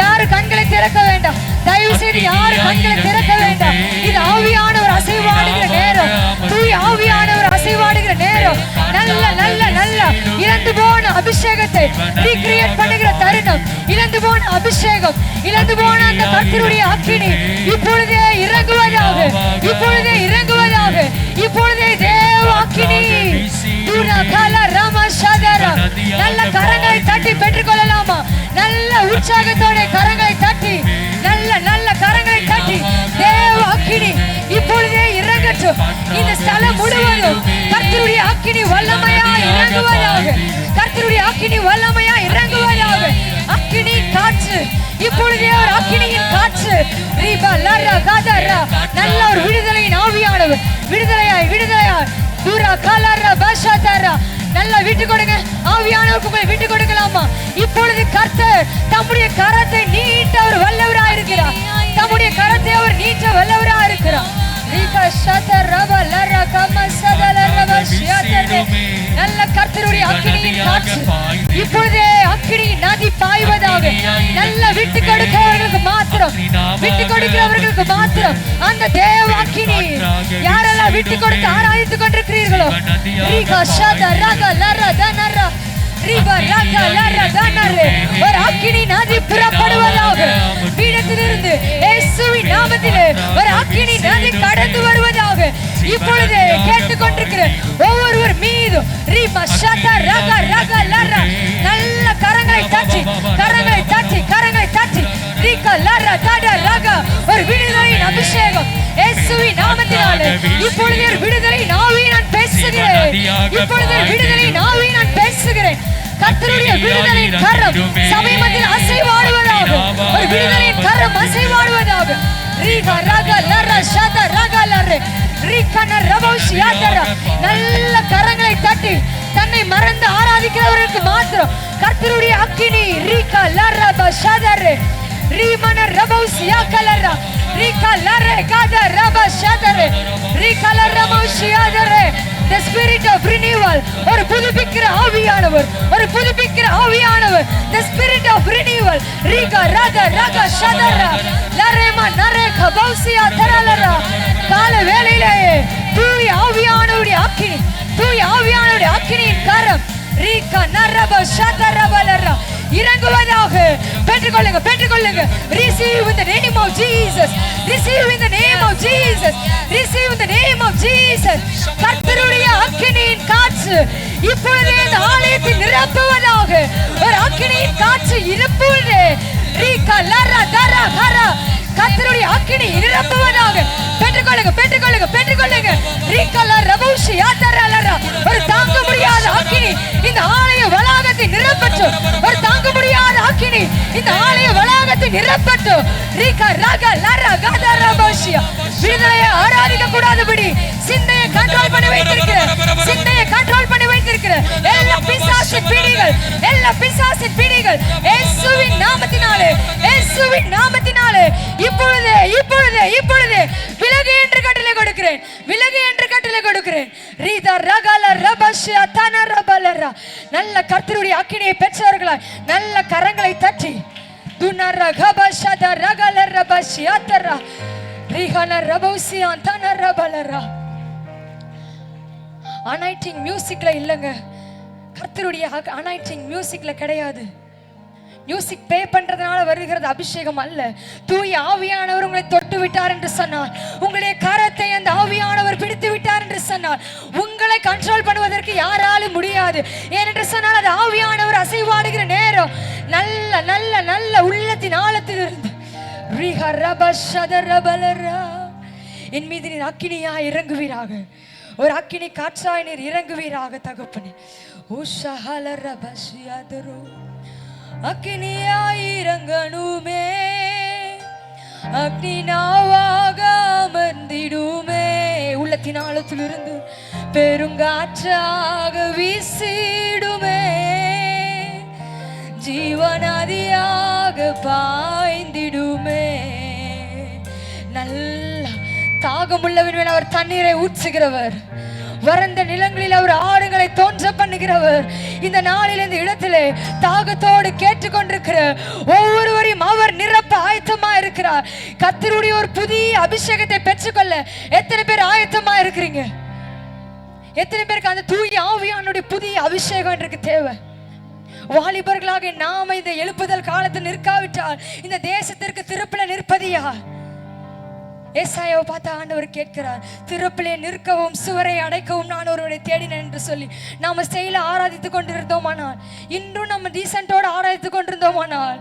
யாரு கண்களை திறக்க வேண்டாம், தயவு செய்து யாரு கண்களை திறக்க வேண்டாம். இது ஆவியானவர் அசைவாடுகிற நேரம், தூய ஆவியானவர் அசைவாடுகிற நேரம். நல்ல நல்ல நல்ல இழந்து போன அபிஷேகத்தை ரீக்ரியேட் பண்ணுகிற தருணம். இழந்து போன அபிஷேகம், இழந்து போன அந்த கர்த்தருடைய அக்கினி இப்பொழுதே இறங்குவதாக, இப்பொழுதே இறங்குவதாக, இப்பொழுதே தேவ அக்கினி. நல்ல கரங்களை தட்டி பெற்றுக்கொள்ளலாமா? நல்ல உற்சாகத்தோட கரங்களை தட்டி, நல்ல நல்ல கரங்களை தட்டி தேவ அக்கினி இப்பொழுதே இறங்கட்டும். இந்த ஸ்தலம் முழுவதும் கர்த்தருடைய அக்கினி வல்லமையா இறங்குவதாக, கர்த்தருடைய அக்கினி வல்லமையா இறங்குவதாக. அக்கினி காற்று இப்பொழுதே ஒரு அக்கினியின் காற்று. நல்ல ஒரு விடுதலையின் ஆவியானவர் விடுதலையாய் விடுதலையாய் நல்லா விட்டு கொடுங்க. ஆவியானவருக்கு உங்களை விட்டு கொடுக்கலாமா? இப்பொழுது கர்த்தர் தம்முடைய கரத்தை நீட்ட அவர் வல்லவராய் இருக்கிறார். தம்முடைய கரத்தை அவர் நீட்ட வல்லவராய் இருக்கிறார். இருக்கிறார். நல்ல கர்த்தருடைய அக்கினியின் காற்று இப்பொழுதே அக்கினியின் நதி பாய்வதாக. நல்ல விட்டு கொடுக்கிறவர்களுக்கு மாத்திரம், விட்டு கொடுக்கிறவர்களுக்கு மாத்திரம் அந்த தேவ அக்கினி. யாரெல்லாம் விட்டு கொடுத்து ஆராய்ந்து கொண்டிருக்கிறீர்களோ ஒரு அக்கினி நதி புறப்படுவதாக. பீடத்திலிருந்து இயேசுவின் நாமத்திலே ஒரு அக்கினி நதி கடந்து வருவதாக. இப்பொழுது கேட்டுக்கொண்டிருக்கிற ஒவ்வொருவர் மீதும் நல்ல கரங்களை தட்டி கரங்களை தட்டி கரங்களை தட்டி ஒரு விடுதலையின் அபிஷேகம் இயேசுவின் நாமத்தினாலே. இப்பொழுது ஒரு விடுதலையின் ஆவியை நான் பேசுகிறேன். இப்பொழுது ஒரு விடுதலையின் ஆவியை நான் பேசுகிறேன். கர்த்தருடைய விடுதலையின் கரம் சபை மத்தியில் அசைவாடுவதாக. ஒரு விடுதலையின் கரம் அசைவாடுவதாக. நல்ல கரங்களை தட்டி தன்னை மறந்து ஆராதிக்கிறவர்களுக்கு மாத்திரம் கர்த்தருடைய அக்கினி ரீகா லரப ஷதரே ரீமன ரபௌசியா கலரா ரீகா லரே காத ரப ஷதரே Reeka லரமௌசியாதரே. The spirit of renewal, ஒரு புதுப்பிக்கிற ஆவியானவர், ஒரு புதுப்பிக்கிற ஆவியானவர். The spirit of renewal, Reeka ராக ராக ஷதரா லரேமா நரேக பௌசியா தரலரா. கால வேளையிலே தூய ஆவியானவருடைய அக்கினி, தூய ஆவியானவருடைய அக்கினியின் கரம் Reeka நரப ஷதரபலரா இறங்குவதாக. பெற்றுக்கொள்ளுங்க, பெற்றுக்கொள்ளுங்க. Receive in the name of Jesus. Receive in the name of Jesus. Receive in the name of Jesus. கர்த்தருடைய அக்கினியின் காற்று இப்பொழுது இந்த ஆலயத்தை நிரப்புவதாக. ஒரு அக்கினியின் காற்று இருப்பது ரீகா லரா தரா ஹரா. கர்த்தருடைய அக்கினி நிரப்புவதாக. பெற்றுக்கொள்ளுங்க, பெற்றுக்கொள்ளுங்க, பெற்றுக்கொள்ளுங்க. ரீகா லரபௌஷி யாதரலரா. ஒரு தாங்க முடியாத அக்கினி இந்த ஆலய வளாகத்தை நிரப்பட்டும். ஒரு தாங்க முடியாத அக்கினி இந்த ஆலய வளாகத்தை நிரப்பட்டும். ரீகா ராக லரா காதரபௌஷியா. விடுதலையை ஆராதிக்க கூடாதபடி சிந்தையை கண்ட்ரோல் பண்ணி வைத்திருக்கிற, சிந்தையை கண்ட்ரோல் பண்ணி வைத்திருக்கிற எல்லா பிசாசின் பிடிகள், எல்லா பிசாசின் பிடிகள் இயேசுவின் நாமத்தினாலே, இயேசுவின் நாமத்தினாலே இப்பொழுது இப்பொழுது இப்பொழுது விலகு என்று கட்டளை கொடுக்கிறேன், விலகு என்று கட்டளை கொடுக்கிறேன். ரீதா ரகல ரபஷா தனரபலரா. நல்ல கர்த்தருடைய அக்கினியை பெற்றவர்களாய் நல்ல கரங்களை தட்டி துனர கபஷத ரகல ரபஷா தரா ரீஹன ரபௌசியா தனரபலரா. அனாயிட்டிங் மியூசிக்ல இல்லைங்க, கர்த்தருடைய அனாயிட்டிங் மியூசிக்ல கிடையாது. மியூசிக் பே பண்றதுனால வருகிறது அபிஷேகம் அல்ல. தூய ஆவியானவர் உங்களை தொட்டு விட்டார் என்று சொன்னார், உங்களுடைய கரத்தை அந்த ஆவியானவர் பிடித்து விட்டார் என்று சொன்னார், உங்களை கண்ட்ரோல் பண்ணுவதற்கு யாராலும் முடியாது. ஏனென்று சொன்னால் அது ஆவியானவர் அசைவாடுகிற நேரம். நல்ல நல்ல நல்ல உள்ளத்தின் ஆழத்தில் இருந்து என் மீது நீர் அக்கினியா இறங்குவீராக. ஒரு அக்கினி காற்றாய் நீர் இறங்குவீராக தகப்பனே. அக்கினியாய் இறங்கணுமே, அக்னி நாவாக அமர்ந்திடுமே. உள்ளத்தின் ஆழத்திலிருந்து பெருங்காற்றாக வீசிடுமே, ஜீவநதியாக பாய்ந்திடுமே. நல்ல தாகமுள்ளவன் மேல் அவர் தண்ணீரை ஊற்றுகிறவர், வறண்ட நிலங்களில் அவர் ஆறுகளை தோன்ற பண்ணுகிறவர். இந்த நாளில் இந்த இடத்திலே தாகத்தோடு கேட்டுக்கொண்டிருக்கிற ஒவ்வொருவரையும் அவர் நிரப்ப ஆயத்தமா இருக்கிறார். கர்த்தருடைய ஒரு புதிய அபிஷேகத்தை பெற்றுக்கொள்ள எத்தனை பேர் ஆயத்தமா இருக்கிறீங்க? எத்தனை பேருக்கு அந்த தூய ஆவியானுடைய புதிய அபிஷேகம் இருக்கு தேவை? வாலிபர்களாக நாம இந்த எழுப்புதல் காலத்தில் நிற்காவிட்டால் இந்த தேசத்திற்கு திருப்பில நிற்பது யார்? ஏசாயாவை பார்த்து ஆண்டவர் கேட்கிறார், திறப்பிலே நிற்கவும் சுவரை அடைக்கவும் நான் ஒருவரை தேடினேன் என்று சொல்லி நாம செயல ஆராதித்து கொண்டிருந்தோமானால், இன்றும் நம்ம டீசென்ட்டோடு ஆராதித்து கொண்டிருந்தோமானால்,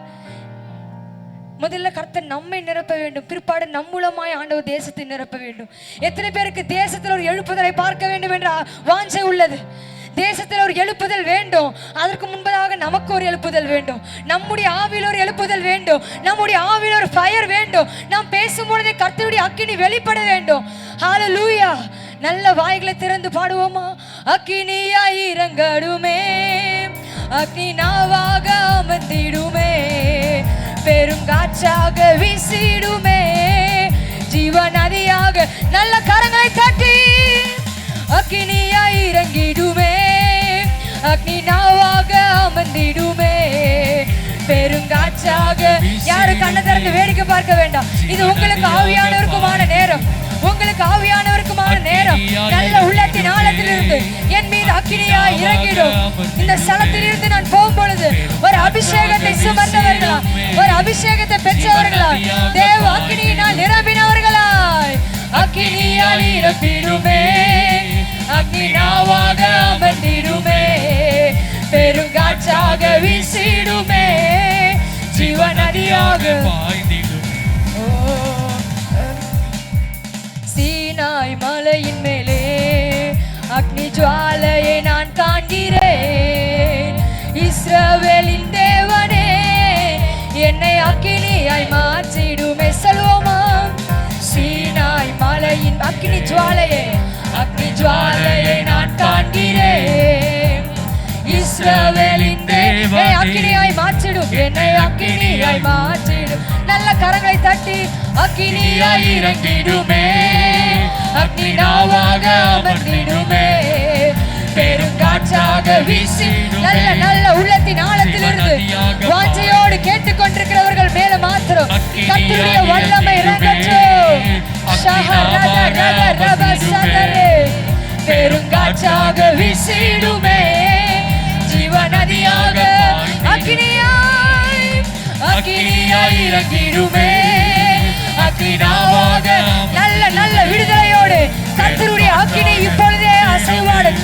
முதல்ல கர்த்தர் நம்மை நிரப்ப வேண்டும், பிற்பாடு நம் மூலமாய் ஆண்டவர் தேசத்தை நிரப்ப வேண்டும். எத்தனை பேருக்கு தேசத்தில் ஒரு எழுப்புதலை பார்க்க வேண்டும் என்ற வாஞ்சை உள்ளது? தேசத்தில் ஒரு எழுப்புதல் வேண்டும். அதற்கு முன்பதாக நமக்கு ஒரு எழுப்புதல் வேண்டும். நம்முடைய ஆவியில் ஒரு எழுப்புதல் வேண்டும். நம்முடைய ஆவியில் ஒரு ஃபயர் வேண்டும். நாம் பேசும்பொழுதே கர்த்தருடைய அக்கினி வெளிப்பட வேண்டும். ஹல்லேலூயா. நல்ல வாய்களை திறந்து பாடுவோமா? அக்கினியாய் இறங்கடுமே, அக்னி நாவாக அமர்ந்திடுமே, பெருங்காற்றாக வீசிடுமே, ஜீவநதியாக நல்ல கரங்களை தட்டி அக்கினியாய் இறங்கிடுமே, அக்னி நாவாக அமர்ந்திடுமே, பெருங்காற்றாக. யாரும் கண்ணை திறந்து வேடிக்கை பார்க்க வேண்டாம். இது உங்களுக்கு ஆவியானவருக்குமான நேரம், உங்களுக்கு ஆவியானவருக்குமான நேரம். நல்ல உள்ளத்தின் ஆழத்திலிருந்து என் மீது அக்கினியாய் இறங்கிடும். இந்த ஸ்தலத்திலிருந்து நான் போகும் பொழுது ஒரு அபிஷேகத்தை சுமந்தவர்களா, ஒரு அபிஷேகத்தை பெற்றவர்களா, தேவ அக்கினியினால் நிரம்பினவர்களாய் அக்கினியால் நிரம்பிடுமே, அக்னி நாவாக அமர்ந்திடுமே, பெருங்காற்றாக வீசிடுமே, ஜீவ நதியாக பாய்ந்திடும். சீனாய் மலையின் மேலே அக்னி ஜுவாலையை நான் காண்கிறேன். இஸ்ரவேலின் தேவனே என்னை அக்கினியாய் மாற்றிடுமே. சொல்வோமா? சீனாய் மலையின் அக்னி ஜுவாலையை, அக்னி ஜுவாலையை நான் காண்கிறேன். இஸ்ரவேலின் தேவனே அக்கினியாய் மாற்றிடும், என்னை அக்கினியாய் மாற்றிடும். நல்ல கரங்களை தட்டி அக்கினியாய் இறங்கிடுமே, அக்னி நாவாக அமர்ந்திடுமே, பெருங்காற்றாக வீசி. நல்ல நல்ல உள்ளத்தின் ஆழத்திலிருந்து வாஞ்சையோடு கேட்டுக்கொண்டிருக்கிறவர்கள் மேல மாத்திரம் கர்த்தருடைய வல்லமை இறங்கட்டும். பெருங்காற்றாக வீசிடுமே, ஜீவ நதியாக அக்கினியாய், அக்கினியாய் இறங்கிடுமே, அக்கினாவாக. நல்ல நல்ல விடுதலையோடு கர்த்தருடைய அக்கினி இப்பொழுதே அசைவாடும்.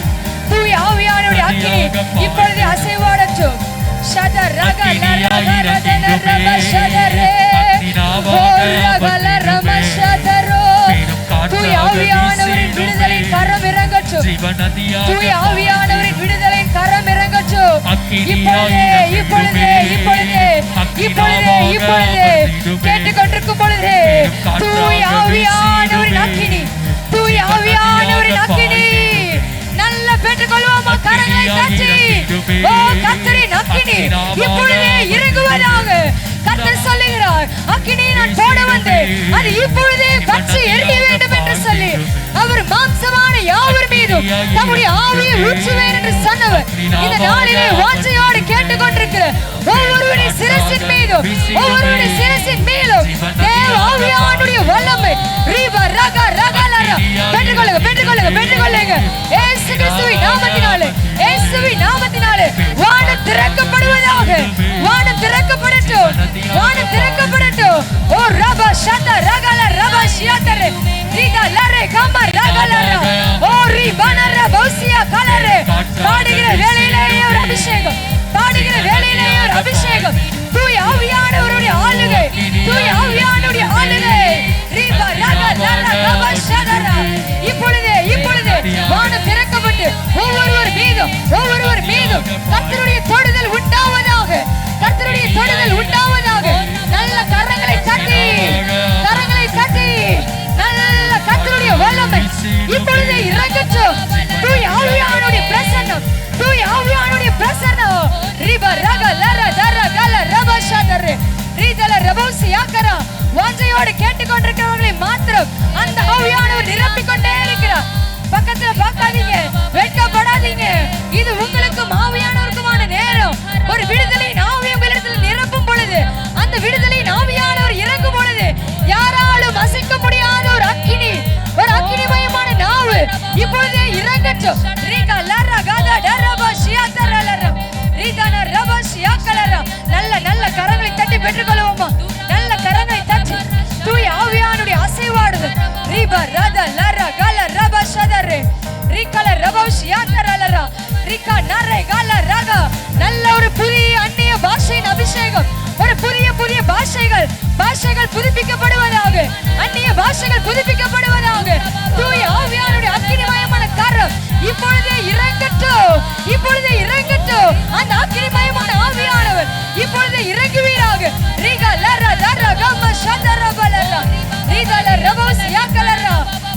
தூய ஆவியானவருடைய அக்கினி இப்பொழுதே அசைவாடட்டும். ஷதர் ரக லரக ரதன ரப ஷதரே ஓரகல ரம ஷதரோ. தூய ஆவியானவரின் விடுதலை கரம் இறங்கட்டும். தூய ஆவியானவரின் விடுதலை கரம் இறங்கட்டும். இப்பொழுதே இப்பொழுதே இப்பொழுதே இப்பொழுதே இப்பொழுதே கேட்டுக்கொண்டிருக்கும் பொழுது தூய ஆவியானவரின் அக்கினி, தூய ஆவியானவரின் அக்கினி நல்ல பெற்றுக்கொள்வோமா? கரங்களை தட்டி ஓ கர்த்தரின் அக்கினி இப்பொழுதே இறங்குவதாக. கர்த்தர் சொல்லுகிறார், அக்கினியை நான் போட வந்தேன், அது இப்பொழுதே பற்றி எரிய வேண்டும் என்று சொல்லி அவர் மாம்சமான யாவர் மீதும் தம்முடைய ஆவியை ஊற்றுவேன் என்று சொன்னவர். இந்த நாளிலே வாஞ்சையோடு கேட்டுக்கொண்டிருக்கிற ஒவ்வொருவருடைய சிரசின் மீதும், ஒவ்வொருவருடைய சிரசின் மேலும் தேவ ஆவியானுடைய வல்லமை ரீபா ரகா ரகலரா பெற்றுக்கொள்ளுங்க, பெற்றுக்கொள்ளுங்க, பெற்றுக்கொள்ளுங்க. இயேசு கிறிஸ்துவின் நாமத்தினாலே, இயேசுவின் நாமத்தினாலே வானம் திறக்கப்படுவதாக. வானம் திறக்கப்படட்டும், வானம் திறக்கப்படட்டும். ஓ ரபா ஷத ரகல ரபா ஷியதரே ரீதா லரே கம ரகலரா ஓ ரிபனர பௌசியா கலரே. பாடுகிற வேளையிலேயே ஒரு அபிஷேகம், பாடுகிற வேளையிலேயே ஒரு அபிஷேகம். தூய ஆவியானவருடைய ஆளுகை, தூய ஆவியானவருடைய ஆளுகை ரீபா ரகலரா ரபா ஷதரா. இப்பொழுதே இப்பொழுதே வானம் திறக்கப்பட்டு ஒவ்வொருவர் மீதும், ஒவ்வொருவர் மீதும் கர்த்தருடைய தொடுதல் உண்டாவதாக, கர்த்தருடைய தொடுதல் உண்டாவதாக. நல்ல கரங்களை தட்டி, கரங்களை தட்டி நல்ல கர்த்தருடைய வல்லமை இப்பொழுதே இறங்கட்டும். தூய ஆவியானுடைய பிரசன்னம், தூய ஆவியானுடைய பிரசன்னம் ரிபா ரக லர தர கல ரப ஷதரே ரீதல ரபௌசி யாக்கரா. வாஞ்சையோடு கேட்டுக்கொண்டிருக்கிறவர்களை மாத்திரம் அந்த ஆவியானவர் நிரப்பிக் கொண்டே இருக்கிறார். பக்கத்துல பார்க்காதீங்க, வெட்கப்படாதீங்க. இது உங்களுக்கும் ஆவியானவருக்குமான நேரம். ஒரு விடுதலையின் ஆவி உங்களிடத்தில் நிரப்பும் பொழுது, அந்த விடுதலையின் ஆவியானவர் இறங்கும் பொழுது யாராலும் அசைக்க முடியாத ஒரு அக்கினி, ஒரு அக்கினிமயமான நாவு இப்பொழுதே இறங்கட்டும். ரீகா லரா காதா டரபா ஷியாதரலரா ரீதான ரபா ஷியாகலரா. நல்ல நல்ல கரங்களை தட்டி பெற்றுக்கொள்வோமா? நல்ல கரங்களை தட்டி தூய ஆவியானுடைய அசைவாடுதல் ரீபா ரதா லரா கல ரபா ஷதரே ரீகல ரபா ஷியாதரலரா ரீகா நரே கல ரகா. நல்ல ஒரு புதிய அந்நிய பாஷையின் அபிஷேகம், ஒரு புதிய புதிய பாஷைகள், பாஷைகள் புதுப்பிக்கப்படுவதாக, அந்நிய பாஷைகள் புதுப்பிக்கப்படுவதாக. தூய ஆவியானுடைய அக்கினிமயமான கரம் இப்பொழுதே இறங்கட்டும், இப்பொழுதே இறங்கட்டும். அந்த அக்கினிமயமான ஆவியானவர் இப்பொழுதே இறங்குவீராக. ரீகா லரா தரா கம்ம ஷதரபலரா ரீதல ரபௌஸ் யாக்கலரா.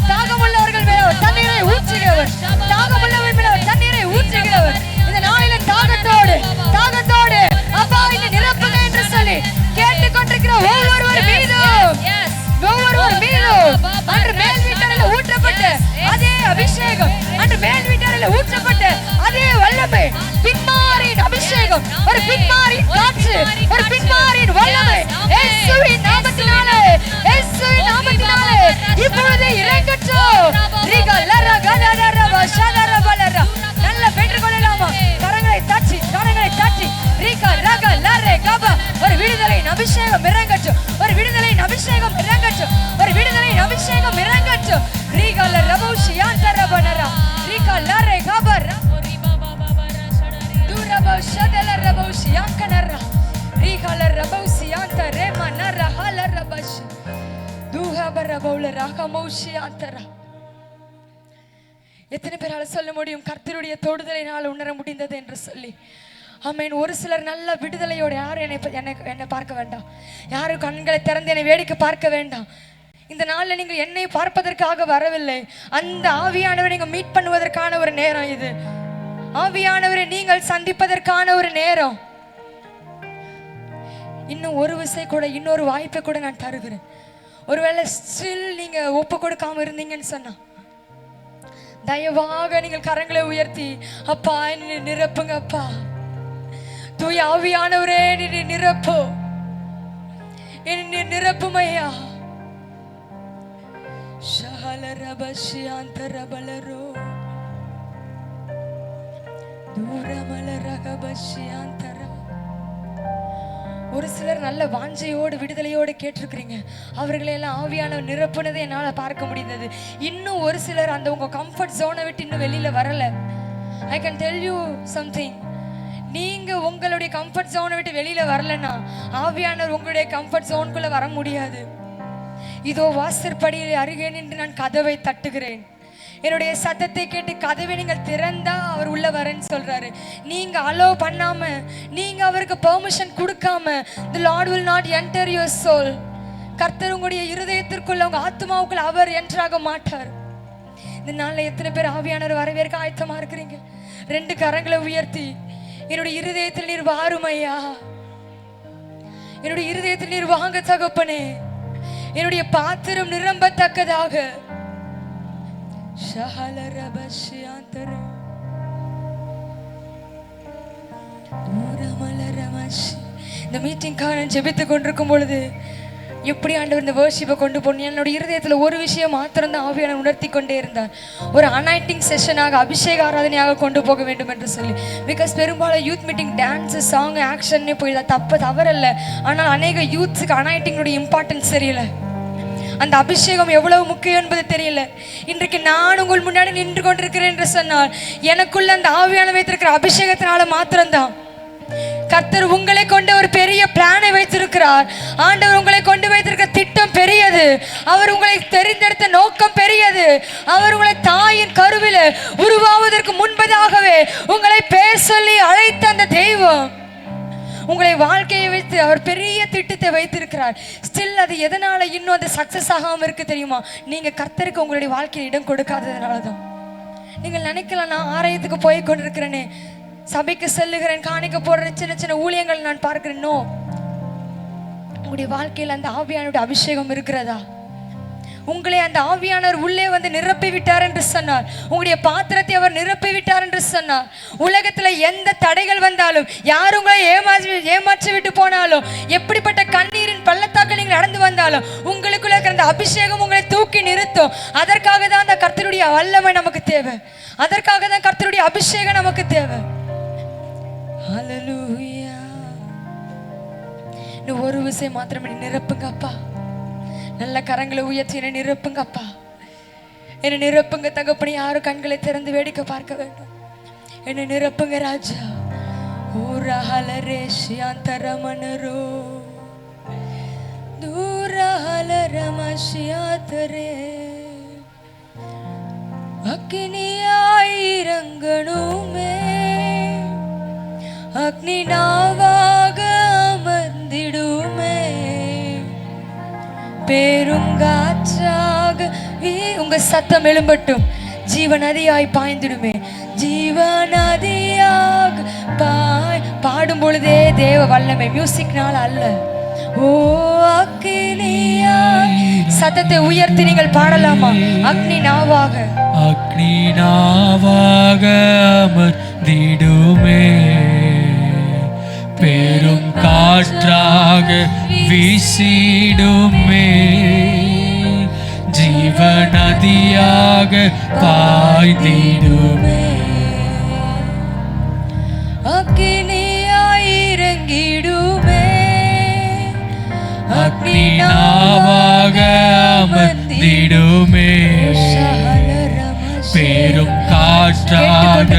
தாகமுள்ளவர்கள் மேல தண்ணீரை ஊற்றுகிறவர், தாகமுள்ளவர்கள் மேல தண்ணீரை ஊற்றுகிறவர். இந்த நாளில தாகத்தோடு, தாகத்தோடு அப்பா இந்த நிரப்புங்க என்று சொல்லி கேட்டுக்கொண்டிருக்கிற ஒவ்வொருவர் மீதும், ஒவ்வொருவர் மீதும் இறங்கட்டும். ஒரு விடுதலையின் அபிஷேகம் இறங்கட்டும். ஒரு விடுதலையின் அபிஷேகம் இறங்கட்டும். ரீகால ரபௌஷியா தரபனரா ரீகால ரேகாபர் துரபௌ ஷதல ரபௌஷியா கனரா ரீகால ரபௌஷியா தரேமனர ஹல ரபஷ் துஹப ரபௌல ரகமௌஷியா தரா. எத்தனை பேரால சொல்ல முடியும் கர்த்தருடைய தொடுதலினால் உணர முடிந்தது என்று சொல்லி? ஆமென். ஒரு சிலர் நல்ல விடுதலையோட, யாரும் என்னை பார்க்க வேண்டாம், யாரும் கண்களை திறந்து என்னை வேடிக்கை பார்க்க வேண்டாம். இந்த நாளில் நீங்கள் என்னை பார்ப்பதற்காக வரவில்லை. அந்த ஆவியானவரை நீங்கள் மீட் பண்ணுவதற்கான ஒரு நேரம் இது. ஆவியானவரை நீங்கள் சந்திப்பதற்கான ஒரு நேரம். இன்னும் ஒரு விசை கூட, இன்னொரு வாய்ப்பை கூட நான் தருகிறேன். ஒருவேளை ஸ்டில் நீங்க ஒப்பு கொடுக்காம இருந்தீங்கன்னு சொன்னா, தயவாக நீங்கள் கரங்களை உயர்த்தி, அப்பா என்னை நிரப்புங்க, அப்பா தூய ஆவியானவரே என்னை நிரப்பு, என்னை நிரப்புமையா. ஷஹலரபஷியாந்தரபலரோ தூரமலரகபஷியாந்தர. ஒரு சிலர் நல்ல வாஞ்சையோடு விடுதலையோடு கேட்டிருக்கிறீங்க. அவர்களையெல்லாம் ஆவியானவர் நிரப்புனதை என்னால் பார்க்க முடிந்தது. இன்னும் ஒரு சிலர் அந்த உங்க கம்ஃபர்ட் ஜோனை விட்டு இன்னும் வெளியில வரல. I can tell you something. நீங்க உங்களுடைய கம்ஃபர்ட் ஜோனை விட்டு வெளியில வரலன்னா ஆவியானவர் உங்களுடைய கம்ஃபர்ட் ஜோனுக்குள்ள வர முடியாது. இதோ வாசற்படியில் அருகே நின்று நான் கதவை தட்டுகிறேன். என்னுடைய சத்தத்தை கேட்டு கதவை நீங்கள் திறந்தா அவர் உள்ள வரேன்னு சொல்றாரு. நீங்க அலோவ் பண்ணாம, நீங்க அவருக்கு பெர்மிஷன் கொடுக்காம, the Lord will not enter your soul. கர்த்தர் உங்களுடைய இருதயத்திற்குள்ள, உங்க ஆத்மாவுக்குள்ள அவர் என்ட்ராக மாட்டார். இந்த நாள்ல எத்தனை பேர் ஆவியானவர் வரவேற்க ஆயத்தமா இருக்கிறீங்க? 2 கரங்களை உயர்த்தி, என்னுடைய இருதயத்தில் நீர் வாரும் ஐயா, என்னுடைய இருதயத்தில் நீர் வாங்க தகப்பனே, என்னுடைய பாத்திரம் நிரம்பத்தக்கதாக. இந்த மீட்டிங்காக நான் ஜெபித்து கொண்டிருக்கும் பொழுது எப்படி ஆண்டவர் இந்த வர்ஷிப்பை கொண்டு போகணும், என்னோட இருதயத்தில் ஒரு விஷயம் மாத்திரம் தான் ஆவியான உணர்த்தி கொண்டே இருந்தார். ஒரு அனாயிட்டிங் செஷனாக, அபிஷேக ஆராதனையாக கொண்டு போக வேண்டும் என்று சொல்லி. பிகாஸ் பெரும்பாலும் யூத் மீட்டிங் டான்ஸு, சாங், ஆக்ஷன்னே போயிடலாம், தவறல்ல. ஆனால் அநேக யூத்ஸுக்கு அனாயிட்டிங்களுடைய இம்பார்ட்டன்ஸ் தெரியல, அந்த அபிஷேகம் எவ்வளவு முக்கியம் என்பது தெரியல. இன்றைக்கு நான் உங்கள் முன்னாடி நின்று கொண்டிருக்கிறேன் என்று சொன்னால் எனக்குள்ள அந்த ஆவியான வைத்திருக்கிற அபிஷேகத்தினால மாத்திரம்தான். கர்த்தர் உங்களை கொண்டு ஒரு பெரிய பிளானை வைத்திருக்கிறார். ஆண்டவர் உங்களை கொண்டு வைத்திருக்கிற திட்டம் பெரியது. அவர் உங்களை தெரிந்தெடுத்த நோக்கம் பெரியது. அவர் உங்களை தாயின் கருவில உருவாவதற்கு முன்பதாகவே உங்களை பேர் சொல்லி அழைத்த அந்த தெய்வம் உங்களை வாழ்க்கையை வைத்து அவர் பெரிய திட்டத்தை வைத்திருக்கிறார். ஸ்டில் அது எதனால இன்னும் அது சக்சஸ் ஆகாம இருக்கு தெரியுமா? நீங்க கர்த்தருக்கு உங்களுடைய வாழ்க்கையில் இடம் கொடுக்காததுனாலதான். நீங்கள் நினைக்கலாம், நான் ஆலயத்துக்கு போய் கொண்டிருக்கிறேனே, சபைக்கு செல்லுகிறேன், காணிக்க போடுற சின்ன சின்ன ஊழியங்கள் நான் பார்க்கிறேன். நோ, உங்களுடைய வாழ்க்கையில் அந்த ஆவியானுடைய அபிஷேகம் இருக்கிறதா? உங்களை அந்த ஆவியானவர் உள்ளே வந்து நிரப்பி விட்டார் என்று சொன்னார். உங்களுடைய பாத்திரத்தை அவர் நிரப்பி விட்டார் என்று சொன்னார். உலகத்துல எந்த தடைகள் வந்தாலும், யார் உங்களை ஏமாற்றி விட்டு போனாலும், எப்படிப்பட்ட கண்ணீரின் பள்ளத்தாக்கள் நீங்கள் நடந்து வந்தாலும், உங்களுக்குள்ள இருக்கிற அந்த அபிஷேகம் உங்களை தூக்கி நிறுத்தும். அதற்காக தான் அந்த கர்த்தருடைய வல்லமை நமக்கு தேவை. அதற்காக தான் கர்த்தருடைய அபிஷேகம் நமக்கு தேவை. ஹல்லேலூயா. இன்னும் ஒரு விஷயம் மாத்திரமே, நிரப்புங்க அப்பா. நல்ல கரங்களை உயர்த்தி என்னை நிரப்புங்க அப்பா, என்னை நிரப்புங்க தகப்பனே. யாரும் கண்களை திறந்து வேடிக்கை பார்க்க வேண்டும். என்னை நிரப்புங்க ராஜா. ஊரஹலரேஷியாந்தரமனரோ தூரஹலரமஷியாதரே அக்னியாய் இறங்கணுமே, அக்னி நாவாக அமர்ந்திடுமே, பெருங்காற்றாக உங்க சத்தம் எழும்பட்டும். ஜீவநதியாய் பாய்ந்திடுமே, ஜீவநதியாக பாடும் பொழுதே தேவ வல்லமை, மியூசிக்னால அல்ல. ஓ அக்னியாய், சத்தத்தை உயர்த்தி நீங்கள் பாடலாமா? அக்னி நாவாக, அக்னி நாவாக அமர்ந்திடுமே, பெரும் காற்றாக வீசிடுமே, ஜீவநதியாக பாய்ந்திடுமே, அக்னியாய் இறங்கிடுமே, அக்னி நாவாக அமர்ந்திடுமே. பெரும் காற்றாக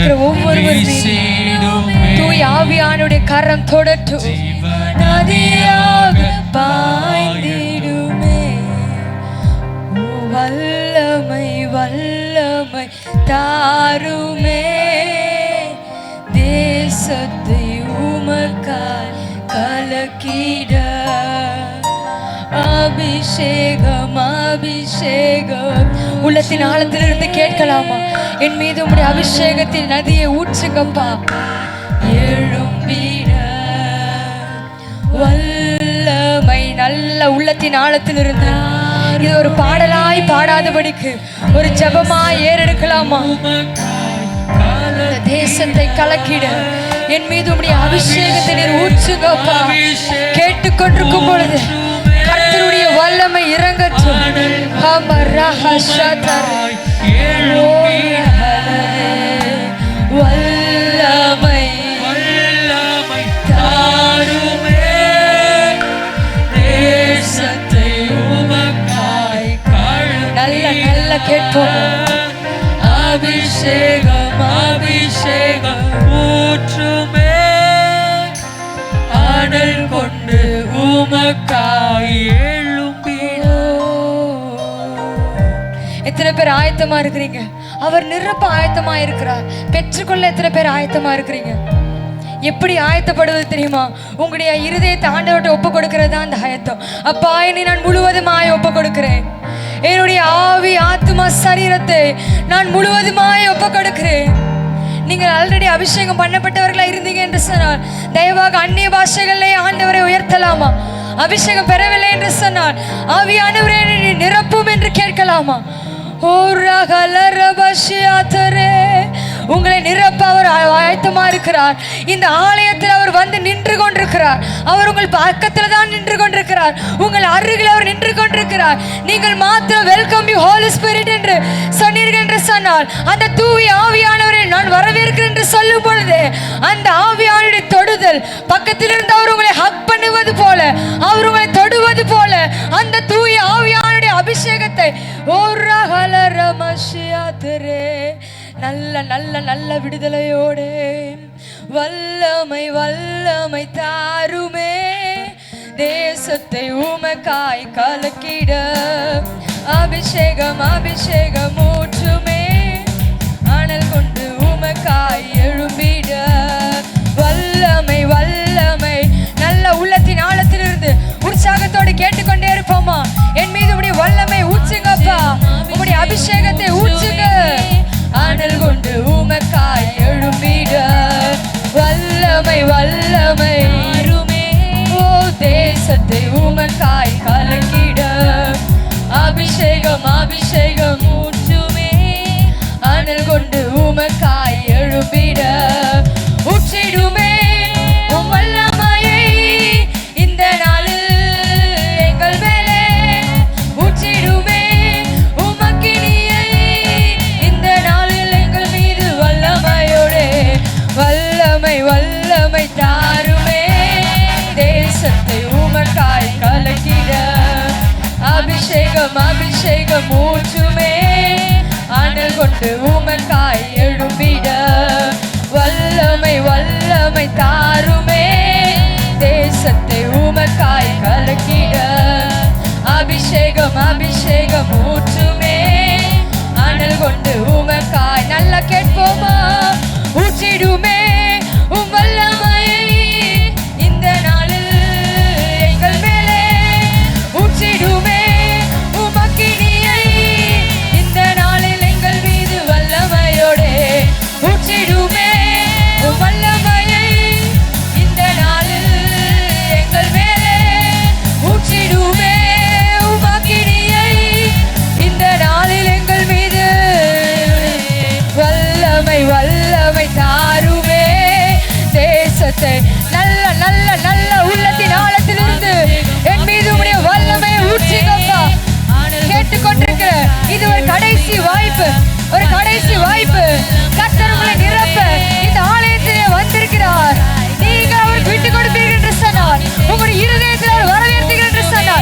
வீசிடுமே. தூய ஆவியானுடைய கரம் தொடட்டும். நதியாக பாய்ந்திடுமே. வல்லமை வல்லமை தாருமே. தேசத்தை உமக்காய் கலக்கிட அபிஷேகம் அபிஷேகம். உள்ளத்தின் ஆழத்திலிருந்து கேட்கலாமா? என் மீது உம்முடைய அபிஷேகத்தின் நதியை ஊற்றுங்கப்பா. எழும்பிட வல்லமை. நல்ல உள்ளத்தின் ஆழத்திலிருந்து இது ஒரு பாடலாய் பாடாதபடிக்கு ஒரு ஜபமாய் ஏறெடுக்கலாமா? தேசத்தை கலக்கிட என் மீது உம்முடைய அபிஷேகத்தை நீர் ஊற்றுங்கப்பா. கேட்டுக்கொண்டிருக்கும் பொழுது கர்த்தருடைய வல்லமை இறங்கட்டும். வல்லமை தாருமே. தேசத்தை உமக்காய் நல்ல நல்ல கேட்போம். அபிஷேகம் அபிஷேகம் ஊற்றுமே. அனல் கொண்டு உமக்காய் எழும்பிட. எத்தனை பேர் ஆயத்தமா இருக்கிறீங்க? அவர் நிரப்ப ஆயத்தமா இருக்கிறார். பெற்றுக்கொள்ள எத்தனை பேர் ஆயத்தமா இருக்கிறீங்க? எப்படி ஆயத்தப்படுவது தெரியுமா? உங்களுடைய இருதயத்தை ஆண்டவர்கிட்ட ஒப்பு கொடுக்கிறது அந்த ஆயத்தம். அப்பா, என்னை நான் முழுவதுமாய் ஒப்பு கொடுக்கிறேன். என்னுடைய ஆவி ஆத்மா சரீரத்தை நான் முழுவதுமாய் ஒப்பு கொடுக்கிறேன். நீங்கள் ஆல்ரெடி அபிஷேகம் பண்ணப்பட்டவர்களா இருந்தீங்க என்று சொன்னால் தயவாக அந்நிய பாஷைகளிலே ஆண்டவரை உயர்த்தலாமா? அபிஷேகம் பெறவில்லை என்று சொன்னால் ஆவியானவரே நிரப்பும் என்று கேட்கலாமா? உங்களை நிரப்ப அவர் ஆயத்தமா இருக்கிறார். இந்த ஆலயத்தில் அவர் வந்து நின்று கொண்டிருக்கிறார். அவர் உங்கள் பக்கத்தில் தான் நின்று கொண்டிருக்கிறார். உங்கள் அருகில் அவர் நின்று கொண்டிருக்கிறார். நீங்கள் மாத்திரம் வெல்கம் யூ ஹோலி ஸ்பிரிட் என்று சொன்னீர்கள் என்று சொன்னால் அந்த தூய ஆவியானவரை நான் வரவேற்கிறேன் என்று சொல்லும் பொழுது அந்த ஆவியானுடைய தொடுதல் பக்கத்தில் இருந்து அவர் உங்களை ஹக் பண்ணுவது போல, அவர் உங்களை தொடுவது போல அந்த தூய ஆவியானுடைய அபிஷேகத்தை நல்ல நல்ல நல்ல விடுதலையோடு வல்லமை வல்லமை தாருமே. தேசத்தை உமக்காய் கலக்கிட அபிஷேகம் அபிஷேகம் ஊற்றுமே. அனல் கொண்டு உமக்காய் எழும்பிட வல்லமை வல்லமை. நல்ல உள்ளத்தின் ஆழத்திலிருந்து உற்சாகத்தோடு கேட்டுக்கொண்டே இருப்போமா? என் மீது உடைய வல்லமை ஊற்றுங்கப்பா. உங்களுடைய அபிஷேகத்தை ஊற்றுங்க. அனல் கொண்டு உமக்காய் எழும்பிட வல்லமை வல்லமை. ஓ, தேசத்தை உமக்காய் கலக்கிட அபிஷேகம் அபிஷேகம் ஊற்றுமே. அனல் கொண்டு உமக்காய் எழும்பிட ஊற்றிடுமே உம் வல்லமையை இந்த நாளில் எங்கள் மேலே. ஊற்றிடுமே உமக்கினியை இந்த நாளில் எங்கள் மீது வல்லமையோடே. வல்லமை வல்லமை தாருமே. தேசத்தை உமக்காய் கலக்கிட அபிஷேகம் அபிஷேகம் ஊற்றுமே. அனல் கொண்டு உமக்காய் எழும்பிட வல்லமை வல்லமை தாருமே. தேசத்தை உமக்காய் கலக்கிட அபிஷேகம் அபிஷேகம் ஊற்றுமே. அனல் கொண்டு உமக்காய். நல்லா கேட்போமா? ஊற்றிடுமே உம் வல்லமையை இந்த நாளில் எங்கள் மேலே. ஊற்றிடுமே உமக்கினியை இந்த நாளில் எங்கள் மீது வல்லமையோடே. ஊற்றிடுமே உம் வல்லமையை இந்த நாளில் எங்கள் மேலே. ஊற்றிடுமே உமக்கினியை இந்த நாளில் எங்கள் மீது. வல்லமை வல்லமை தாருமே. தேசத்தை நல்ல நல்ல நல்ல உள்ளத்தின் ஆழத்திலிருந்து என் மீது உடைய வல்லமை ஊற்றிங்கப்பா. கேட்டுக்கொண்டிருக்கிற இது ஒரு கடைசி வாய்ப்பு, ஒரு கடைசி வாய்ப்பு. கர்த்தர் உங்களை நிரப்ப இந்த ஆலயத்திலே வந்திருக்கிறார். நீங்கள் அவருக்கு விட்டு கொடுப்பீர்கள் என்று சொன்னார். உங்களுடைய இருதயத்தில் அவர் வரவேற்பீர்கள் என்று சொன்னார்.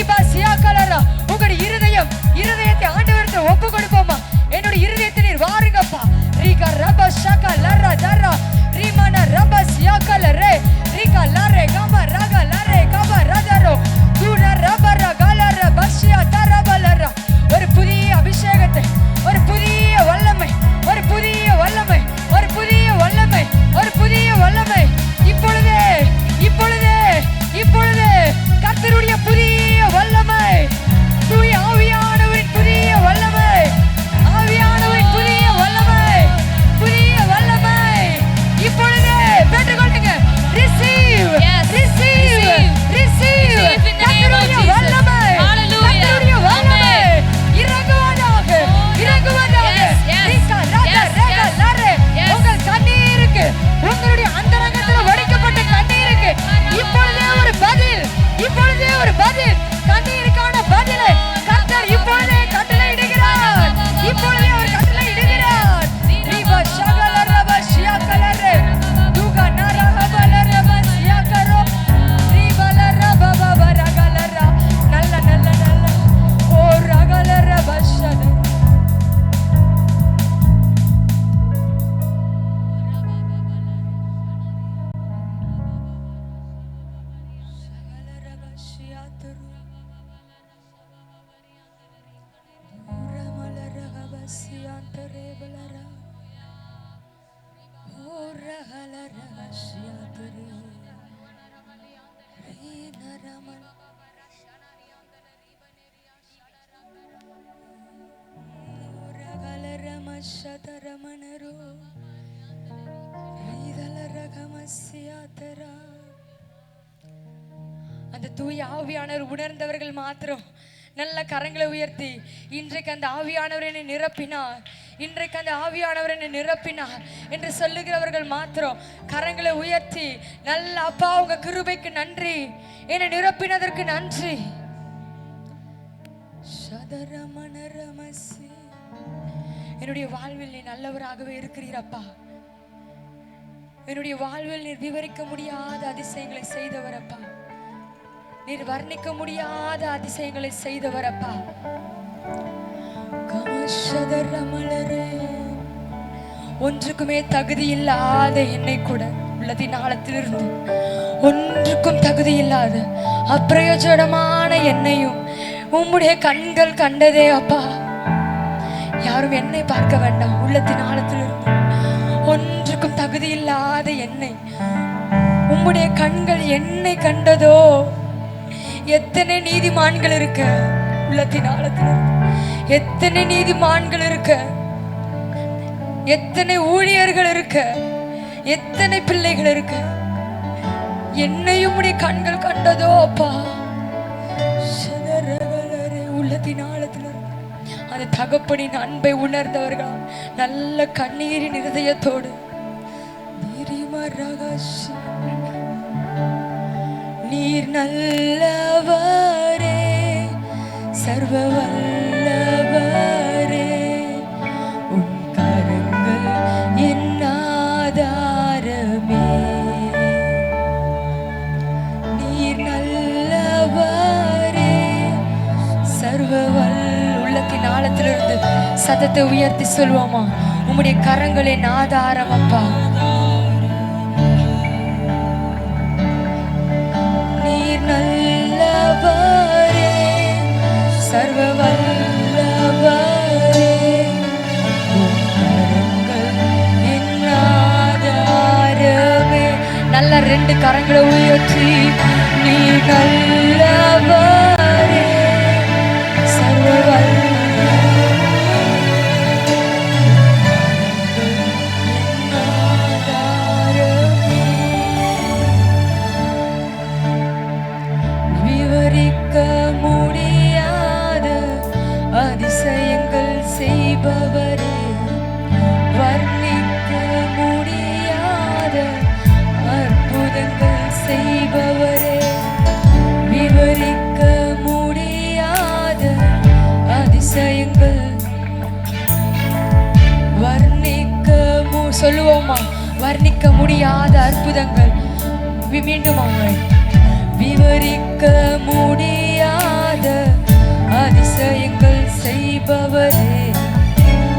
ரீபா சியாக்கலரா. உங்களுடைய இருதயத்தை ஆண்டவரிடத்தில் ஒப்பு கொடுப்போமா? என்னுடைய இருதயத்தை நீர் வாருங்கப்பா. ரீகா ரபா ஷாக்கா லரா தரா ரீமானா ரபா சியாக்கலரே ரீகா லரே கமா ரகா லரே கமா ரதரோ தூனா ரபா ரகலர பஷியா தரபலரா. ஒரு புதிய அபிஷேகத்தை, ஒரு புதிய வல்லமை, ஒரு புதிய வல்லமை, ஒரு புதிய வல்லமை, ஒரு புதிய வல்லமை இப்பொழுதே இப்பொழுதே இப்பொழுதே கர்த்தருடைய புதிய வல்லமை, தூய ஆவியானவரின் புதிய வல்லமை, ஆவியானவரின் புதிய வல்லமை, புதிய வல்லமை இப்பொழுதே பெற்றுக்கொள்ளுங்க. ரிசீவ் ரிசீவ் ரிசீவ் கர்த்தருடைய வல்லமை, கர்த்தருடைய வல்லமை இறங்குவதாக இறங்குவதாக. ரீகா ரகா ரகா லரே. உங்கள் கண்ணீருக்கு, உங்களுடைய அந்தரங்கத்தில் வடிக்கப்பட்ட கண்ணீருக்கு இப்பொழுதே ஒரு பதில், இப்பொழுதே ஒரு பதில், கண்ணீருக்கான பதிலை கர்த்தர் இப்பொழுதே கட்டளை இடுகிறார். இப்பொழுதே அவர் கட்டளை இடுகிறார். ரீபா ஷகலரப ஷியாக்கலரே துகா நரஹபலரப ஷியாக்கரோ ரீபலரப பரகலரா. நல்ல நல்ல நல்ல ஓ ரகலரப ஷத அந்த தூய ஆவியானவர் உணர்ந்தவர்கள் மாத்திரம் நல்ல கரங்களை உயர்த்தி இன்றைக்கு அந்த ஆவியானவர் என்னை நிரப்பினார், இன்றைக்கு அந்த ஆவியானவர் என்னை நிரப்பினார் என்று சொல்லுகிறவர்கள் மாத்திரம் கரங்களை உயர்த்தி நல்ல அப்பா உங்க கிருபைக்கு நன்றி, என்னை நிரப்பினதற்கு நன்றி. என்னுடைய வாழ்வில் நீ நல்லவராகவே இருக்கிறீரப்பா. என்னுடைய வாழ்வில் நீர் விவரிக்க முடியாத அதிசயங்களை செய்தவரப்பா. நீர் வர்ணிக்க முடியாத அதிசயங்களை செய்தவரப்பா. ஒன்றுக்குமே தகுதி இல்லாத என்னை கூட உள்ளதின் ஆழத்திலிருந்து ஒன்றுக்கும் தகுதி இல்லாத அப்பிரயோஜனமான என்னையும் உம்முடைய கண்கள் கண்டதே அப்பா. யாரும் என்னை பார்க்க வேண்டாம், உள்ளத்தின் ஆழத்திலிருந்து ஒன்றுக்கும் தகுதி இல்லாத என்னை உம்முடைய கண்கள் என்னை கண்டதோ. எத்தனை நீதிமான்கள் இருக்க உள்ளத்தின் ஆழத்திலிருந்து, எத்தனை நீதிமான்கள் இருக்க, எத்தனை ஊழியர்கள் இருக்க, எத்தனை பிள்ளைகள் இருக்க, என்னையும் உடைய கண்கள் கண்டதோ அப்பா. உள்ளத்தின் ஆழத்திலிருந்து அந்த தகப்பனின் அன்பை உணர்ந்தவர்கள் நல்ல கண்ணீரின் இருதயத்தோடு நீர் நல்லவரே, சர்வ வல்லவரே, உன் கரங்கள் என் ஆதாரமே. நீர் நல்லவரே, சர்வ உள்ளத்தின் ஆழத்திலிருந்து சத்தத்தை உயர்த்தி சொல்வோமா? உம்முடைய கரங்களின் ஆதாரம் அப்பா. நீர் நல்லவரே, சர்வ வல்லவரே, உம் கரங்கள் என் ஆதாரமே. நல்ல ரெண்டு கரங்களை உயர்த்தி நீர் நல்லவரே, சர்வ விவரிக்க முடியாத அதிசயங்கள் செய்பவரே, வர்ணிக்க முடியாத அற்புதங்கள் செய்பவரே, விவரிக்க முடியாத அதிசயங்கள் வர்ணிக்க சொல்லுவோமா? வர்ணிக்க முடியாத அற்புதங்கள் மீண்டும் விவரிக்க முடியாத அதிசயங்கள் செய்பவரே,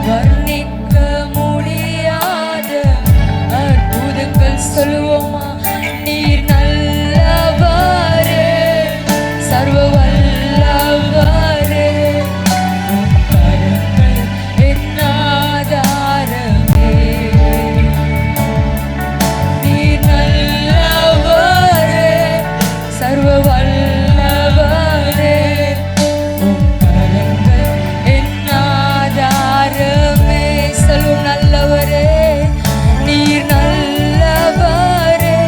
வர்ணிக்க முடியாத அற்புதங்கள் சொல்லுவோமா? நீர் நல்லவரே, சர்வ வல்லவரே, உம் கரங்கள் என் ஆதாரமே. நீர் நல்லவரே, சர்வ வல்லவரே, உம் கரங்கள் என் ஆதாரமே. சொல்லும் நல்லவரே, நீர் நல்லவரே,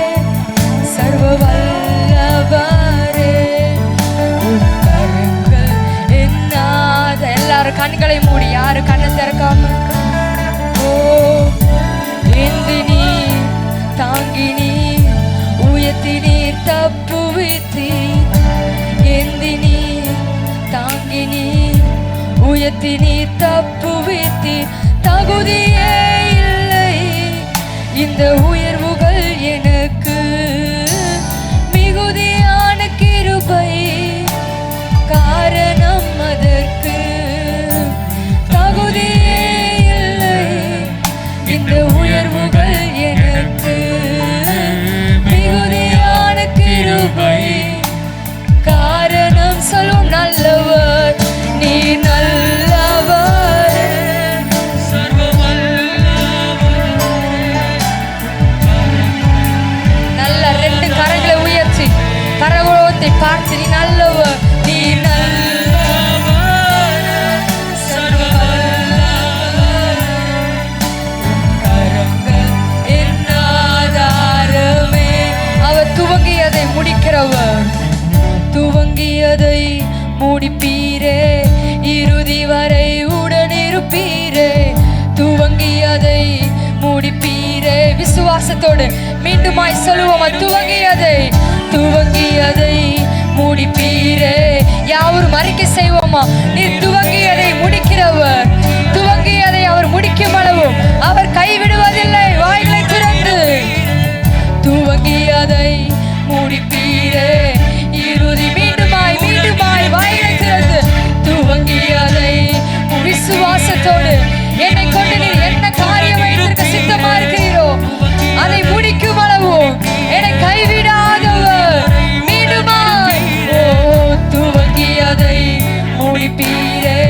சர்வ வல்லவரே, உம் கரங்கள் என் எல்லாரும் கண்களை மூடி, யாரும் கண்ணை திறக்காம. ஓ ஏந்தி நீர், தாங்கி நீர், உயர்த்தி நீர், தப்புவித்தீர். ஏந்தி நீர், தாங்கி நீர், உயர்த்தி நீர், தப்புவித்தீர். தகுதியே இல்லை இந்த உயர்வுகள் எனக்கு, மிகுதியான கிருபை காரணம் அதற்கு. தகுதியே இல்லை இந்த உயர்வுகள் எனக்கு, மிகுதியான கிருபை காரணம். சொல்லும் நல்லவர், நீ நல்லவர், சர்வ வல்லவரே. நல்ல ரெண்டு கரங்களை உயர்த்தி கரகோலத்தை பார்த்து, நீ நல்லவர், நீ நல்லவர், சர்வ வல்லவர், கரங்கள் என் ஆதாரமே. அவர் துவங்கியதை முடிக்கிறவர், துவங்கியதை முடிப்பீரே, இறுதி வரை உடனிருப்பீரே. துவங்கியதை முடிப்பீரே. விசுவாசத்தோடு மீண்டுமாய் சொல்லுவோமா? துவங்கியதை முடிப்பீரே. யாவரும் அறிக்கை செய்வோமா? நீர் துவங்கியதை முடிக்கிறவர், துவங்கியதை அவர் முடிக்கும் அளவும் அவர் கைவிடுவதில்லை. வாய்களை திறந்து துவங்கியதை முடிப்பீரே, இறுதி மீண்டுமாய் வாய்களை திறந்து துவங்கியதை விசுவாசத்தோடு என்னை கொண்டு நீர் என்ன காரியம் வைத்திருக்க சித்தமா இருக்கிறீரோ அதை முடிக்கும் அளவும் என்னை கைவிடாதவர். மீண்டுமாய் ஓ துவங்கியதை முடிப்பீரே,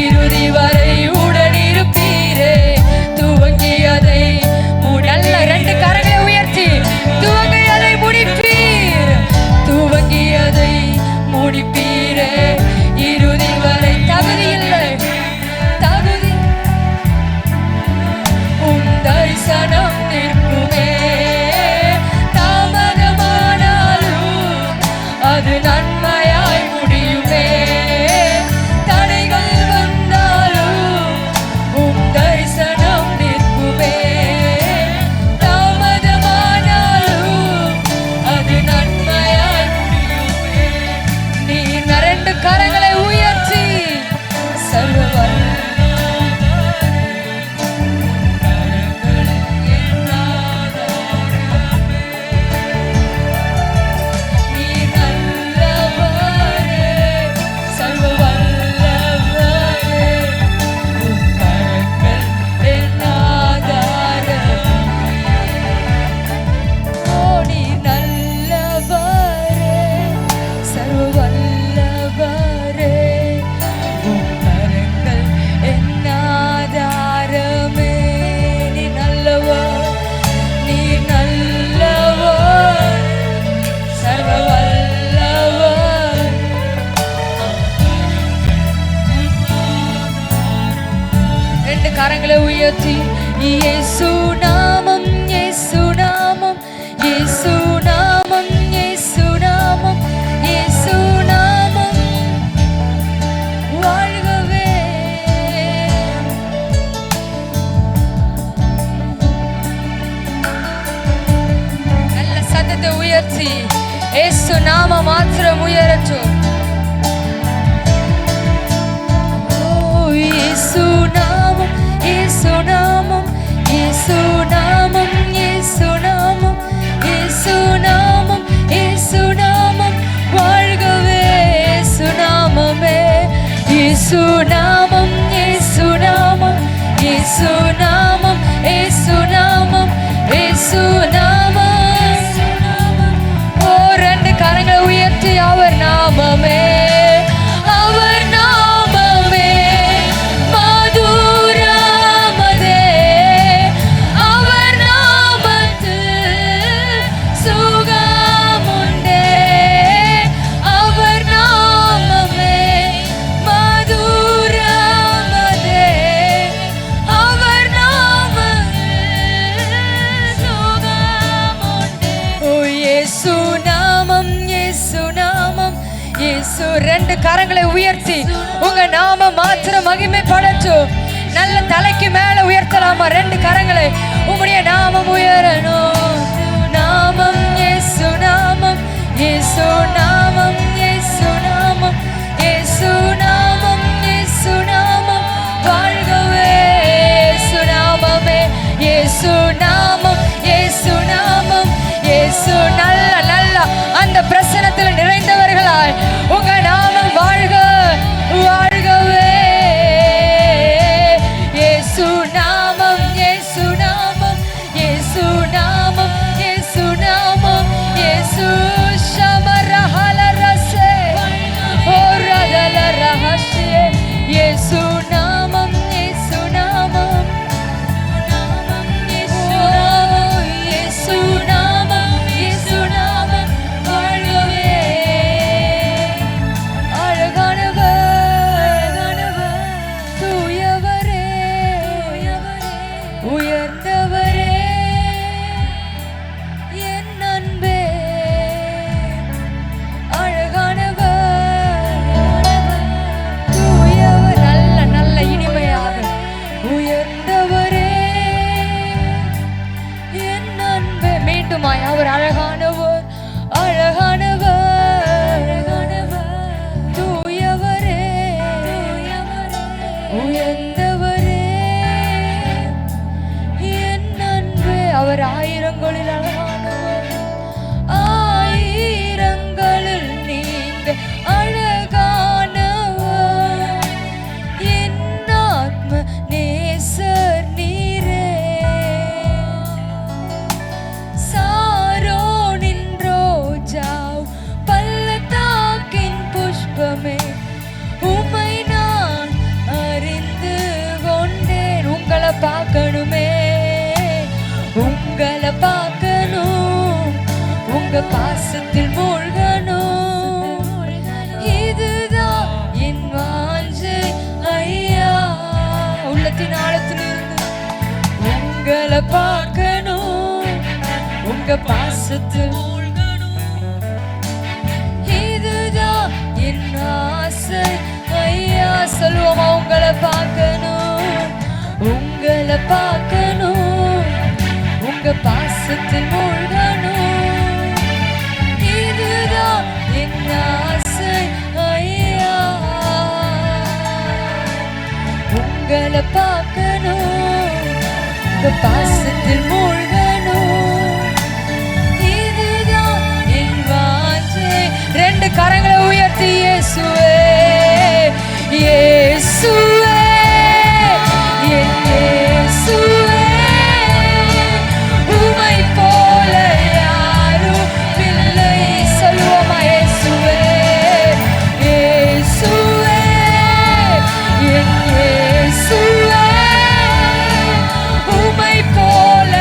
இறுதி வரை உடனிருப்பீரே. துவங்கியதை நல்ல ரெண்டு கரங்களை உயர்த்தி துவங்கியதை முடிப்பீர், துவங்கியதை முடிப்பீரே, இறுதி வரை. தகுதி இல்லை, தகுதி உம் தரிசனம் நிற்குமே. தாமதமானாலும் அது நன்மையாய் முடியுமே. தடைகள் வந்தாலும் உம் தரிசனம் நிற்குமே. தாமதமானாலும் அது நன்மையாய் முடியுமே. நீ ரெண்டு கரங்களை உயர்த்தி சர்வ வல்லவரே, கரங்கள் என் ஆதாரமே. நீ நல்லவரே, சர்வ வல்லவரே, உம் கரங்கள் என் ஆதாரமே. ஓ நீ நல்லவரே, சர்வ வல்லவரே, உம் கரங்கள் என் ஆதாரமே. நீ நல்லவர், நீ நல்லவர், சர்வ வல்லவர். ரெண்டு கரங்களை உயர்த்தி இயேசு நாமம், இயேசு நாமம், இயேசு நாமம், இயேசு நாமம், இயேசு நாமம் வாழ்கவே. நல்ல சத்தத்தை உயர்த்தி இயேசு நாமம் மாத்திரம் உயரட்டும். ஓ இயேசு நாமம், இயேசு நாமம், இயேசு நாமம், இயேசு நாமம், இயேசு நாமம், இயேசு நாமம் வாழ்கவே. இயேசு நாமமே இயேசு நாமம், இயேசு நாமம், இயேசு நாமம், இயேசு நாமம், இயேசு நாமம். ஓ, ரெண்டு கரங்களை உயர்த்தி அவர் நாமமே, அவர் நாமமே மதுராமதே, அவர் நாமத்தில் சுகமுண்டே, அவர் நாமமே மதுராமதே, அவர் நாமத்தில் சுகமுண்டே. ஓ, இயேசு நாமம், இயேசு நாமம், இயேசு. ரெண்டு கரங்களை உயர்த்தி உங்க நாமம் மாத்திரம் மகிமைப்படட்டும். நல்ல தலைக்கு மேல உயர்த்தலாமா? ரெண்டு கரங்களை. உம்முடைய நாமம் உயரணும். நாமம், இயேசு நாமம், இயேசு நாமம், இயேசு நாமம், இயேசு நாமம், இயேசு நாமம். வாழ்கவே இயேசு நாமமே, இயேசு நாமம், இயேசு நாமம், இயேசு. நல்ல நல்ல அந்த பிரசனத்தில் நிறைந்தவர்களாய் உங்க நாமம் வாழ்க, வாழ்கவே இயேசு நாமம், இயேசு நாமம், இயேசு நாமம், இயேசு நாமம், இயேசு. ஷமரஹலரசே ஓரதலரஹஷே, இயேசு நாமம், இயேசு நாமம், இயேசு நாமம், இயேசு நாமம். வாழ்கவே அழகானவர், தூயவரே, உயர்ந்தவரே, என் அன்பே, அழகானவர், தூயவர், நல்ல நல்ல இனிமையாக உயர்ந்தவரே, என் அன்பே. மீண்டுமாய் அவர் அழகானவர், அழகானவர், தூயவரே, உயர்ந்தவரே, என் அன்பே. அவர் ஆயிரங்களில் அழகானவர், ஆயிரங்களில் நீங்க அழகானவர், என் ஆத்ம நேசர் நீரே. சாரோனின் ரோஜா, பள்ளத்தாக்கின் புஷ்பமே, உம்மை நான் அறிந்து கொண்டேன். உங்களை பார்க்கணுமே, உங்களை பார்க்கணும், உங்க பாசத்தில் மூழ்கணும், இதுதான் என் வாஞ்சை ஐயா. உள்ளத்தின் ஆழத்திலிருந்து உங்களை பார்க்கணும், உங்க பாசத்தில் இதுதான் என் ஆசை ஐயா. சொல்லுவோமா? உங்களை பார்க்கணும், உங்களை பார்க்கணும், உங்க பாசத்தில் மூழ்கணும், இதுதான் என் ஆசை ஐயா. உங்களை பார்க்கணும், உங்க பாசத்தில் மூழ்கணும், இதுதான் என் வாஞ்சை. ரெண்டு கரங்களை உயர்த்தி இயேசுவே, இயேசுவே, என் இயேசுவே, உம்மை போல யாரும் இல்லை. சொல்லுவோமா? இயேசுவே, இயேசுவே, என் இயேசுவே, உம்மை போல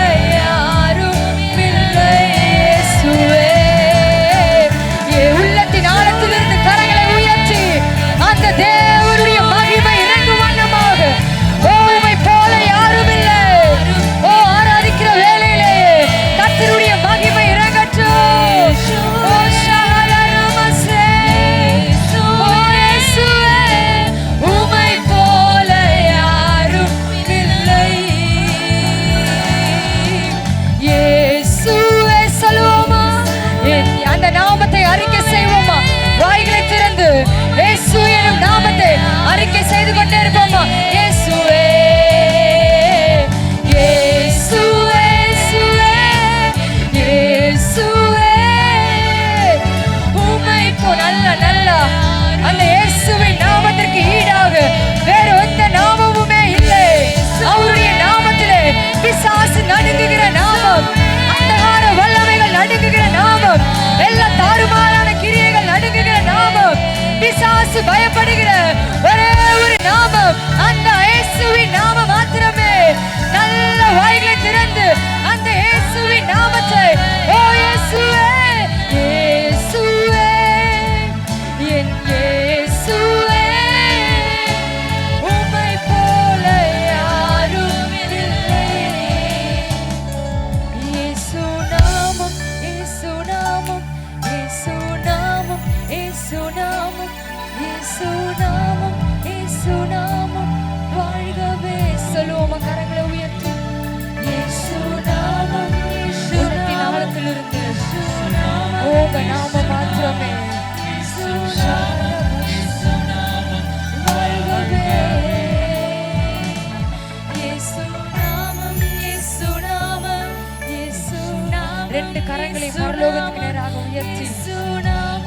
2 கரங்களை பரலோகத்துக்கு நேராக உயர்த்தி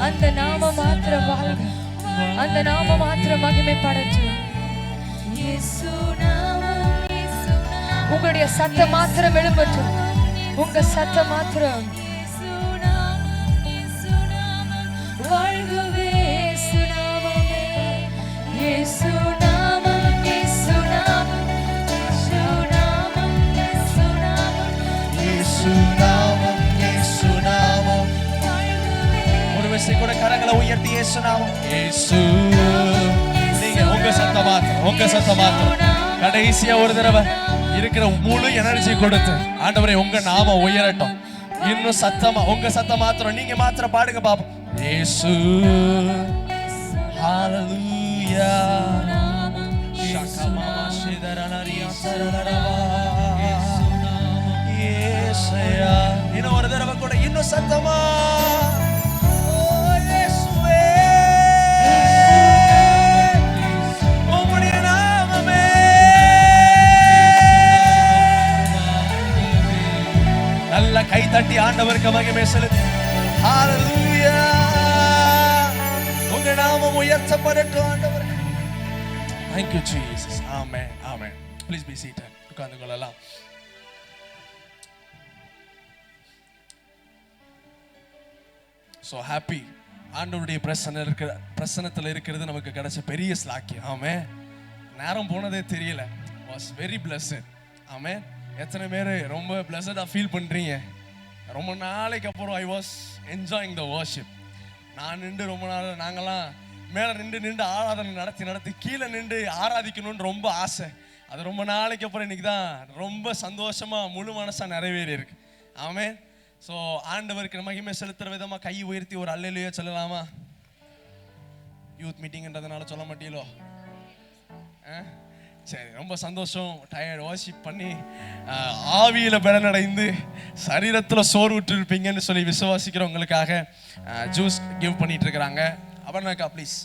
அந்த நாம மாத்திரம் வாழ்க, அந்த நாம மாத்திரம் மகிமைப்படட்டும். உங்களுடைய சத்தம் மாத்திரம் எழும்பட்டும், உங்க சத்தம் மாத்திரம் வாழ்கவே. இயேசுநாமமே, இயேசுநாமம், இயேசுநாமம், இயேசுநாமம், இயேசுநாமம், இயேசுநாமம், இயேசுநாமம். ஒரு விசை கூட கரங்களை உயர்த்தி இயேசுநாமம். இயேசு. நீங்க உங்க சத்தம் மாத்திரம், உங்க சத்தம் மாத்திரம் கடைசியா ஒரு தடவை இருக்கிற முழு எனர்ஜி கொடுத்து ஆண்டவரே உங்க நாம உயரட்டும். இன்னும் சத்தமா உங்க சத்தம் மாத்திரம் நீங்க மாத்திரம் பாடுங்க பாப்போம். இயேசு. ஹalleluya. ஷகமா ஷிதரனரியா சரரரவா. இயேசுயா. இன்னும் ஒரு தடவை கூட இன்னும் சத்தமா. ஓ இயேசுவே. உம்முடைய நாமமே. நல்ல கை தட்டி ஆண்டவருக்கு மகிமை செலுத்து. ஹalleluya. உங்க நாமம் உயர்த்தப்படட்டும் ஆண்டவரே. Thank you Jesus. Amen. Amen. Please be seated. உட்கார்ந்து கொள்ளலாம். So happy. ஆண்டவருடைய பிரசன்னத்தில் இருக்கிறது நமக்கு கிடைச்ச பெரிய ஸ்லாக்கியம். ஆமென். நேரம் போனதே தெரியல. Was very blessed. ஆமென். எத்தனை பேர் ரொம்ப பிளஸடா ஃபீல் பண்றீங்க? ரொம்ப நாளைக்கு அப்புறம் I was enjoying the worship. நான் நின்று ரொம்ப நாள் நாங்கெல்லாம் மேலே நின்று ஆராதனை நடத்தி கீழே நின்று ஆராதிக்கணும்னு ரொம்ப ஆசை. அது ரொம்ப நாளைக்கு அப்புறம் இன்னைக்கு தான் ரொம்ப சந்தோஷமா முழு மனசா நிறைவேறி இருக்கு. ஆமென். ஸோ ஆண்டவருக்கு மகிமை செலுத்துற விதமா கை உயர்த்தி ஒரு அல்லேலூயா சொல்லலாமா? யூத் மீட்டிங்ன்றதுனால சொல்ல மாட்டீங்களோ? சரி, ரொம்ப சந்தோஷம். டயர்ட் வாஷிப் பண்ணி ஆவியில பலனடைந்து சரீரத்தில் சோர்வுற்று இருப்பீங்கன்னு சொல்லி விசுவாசிக்கிறவங்களுக்காக ஜூஸ் கிவ் பண்ணிட்டு இருக்கிறாங்க. அபர்ணாக்கா ப்ளீஸ்.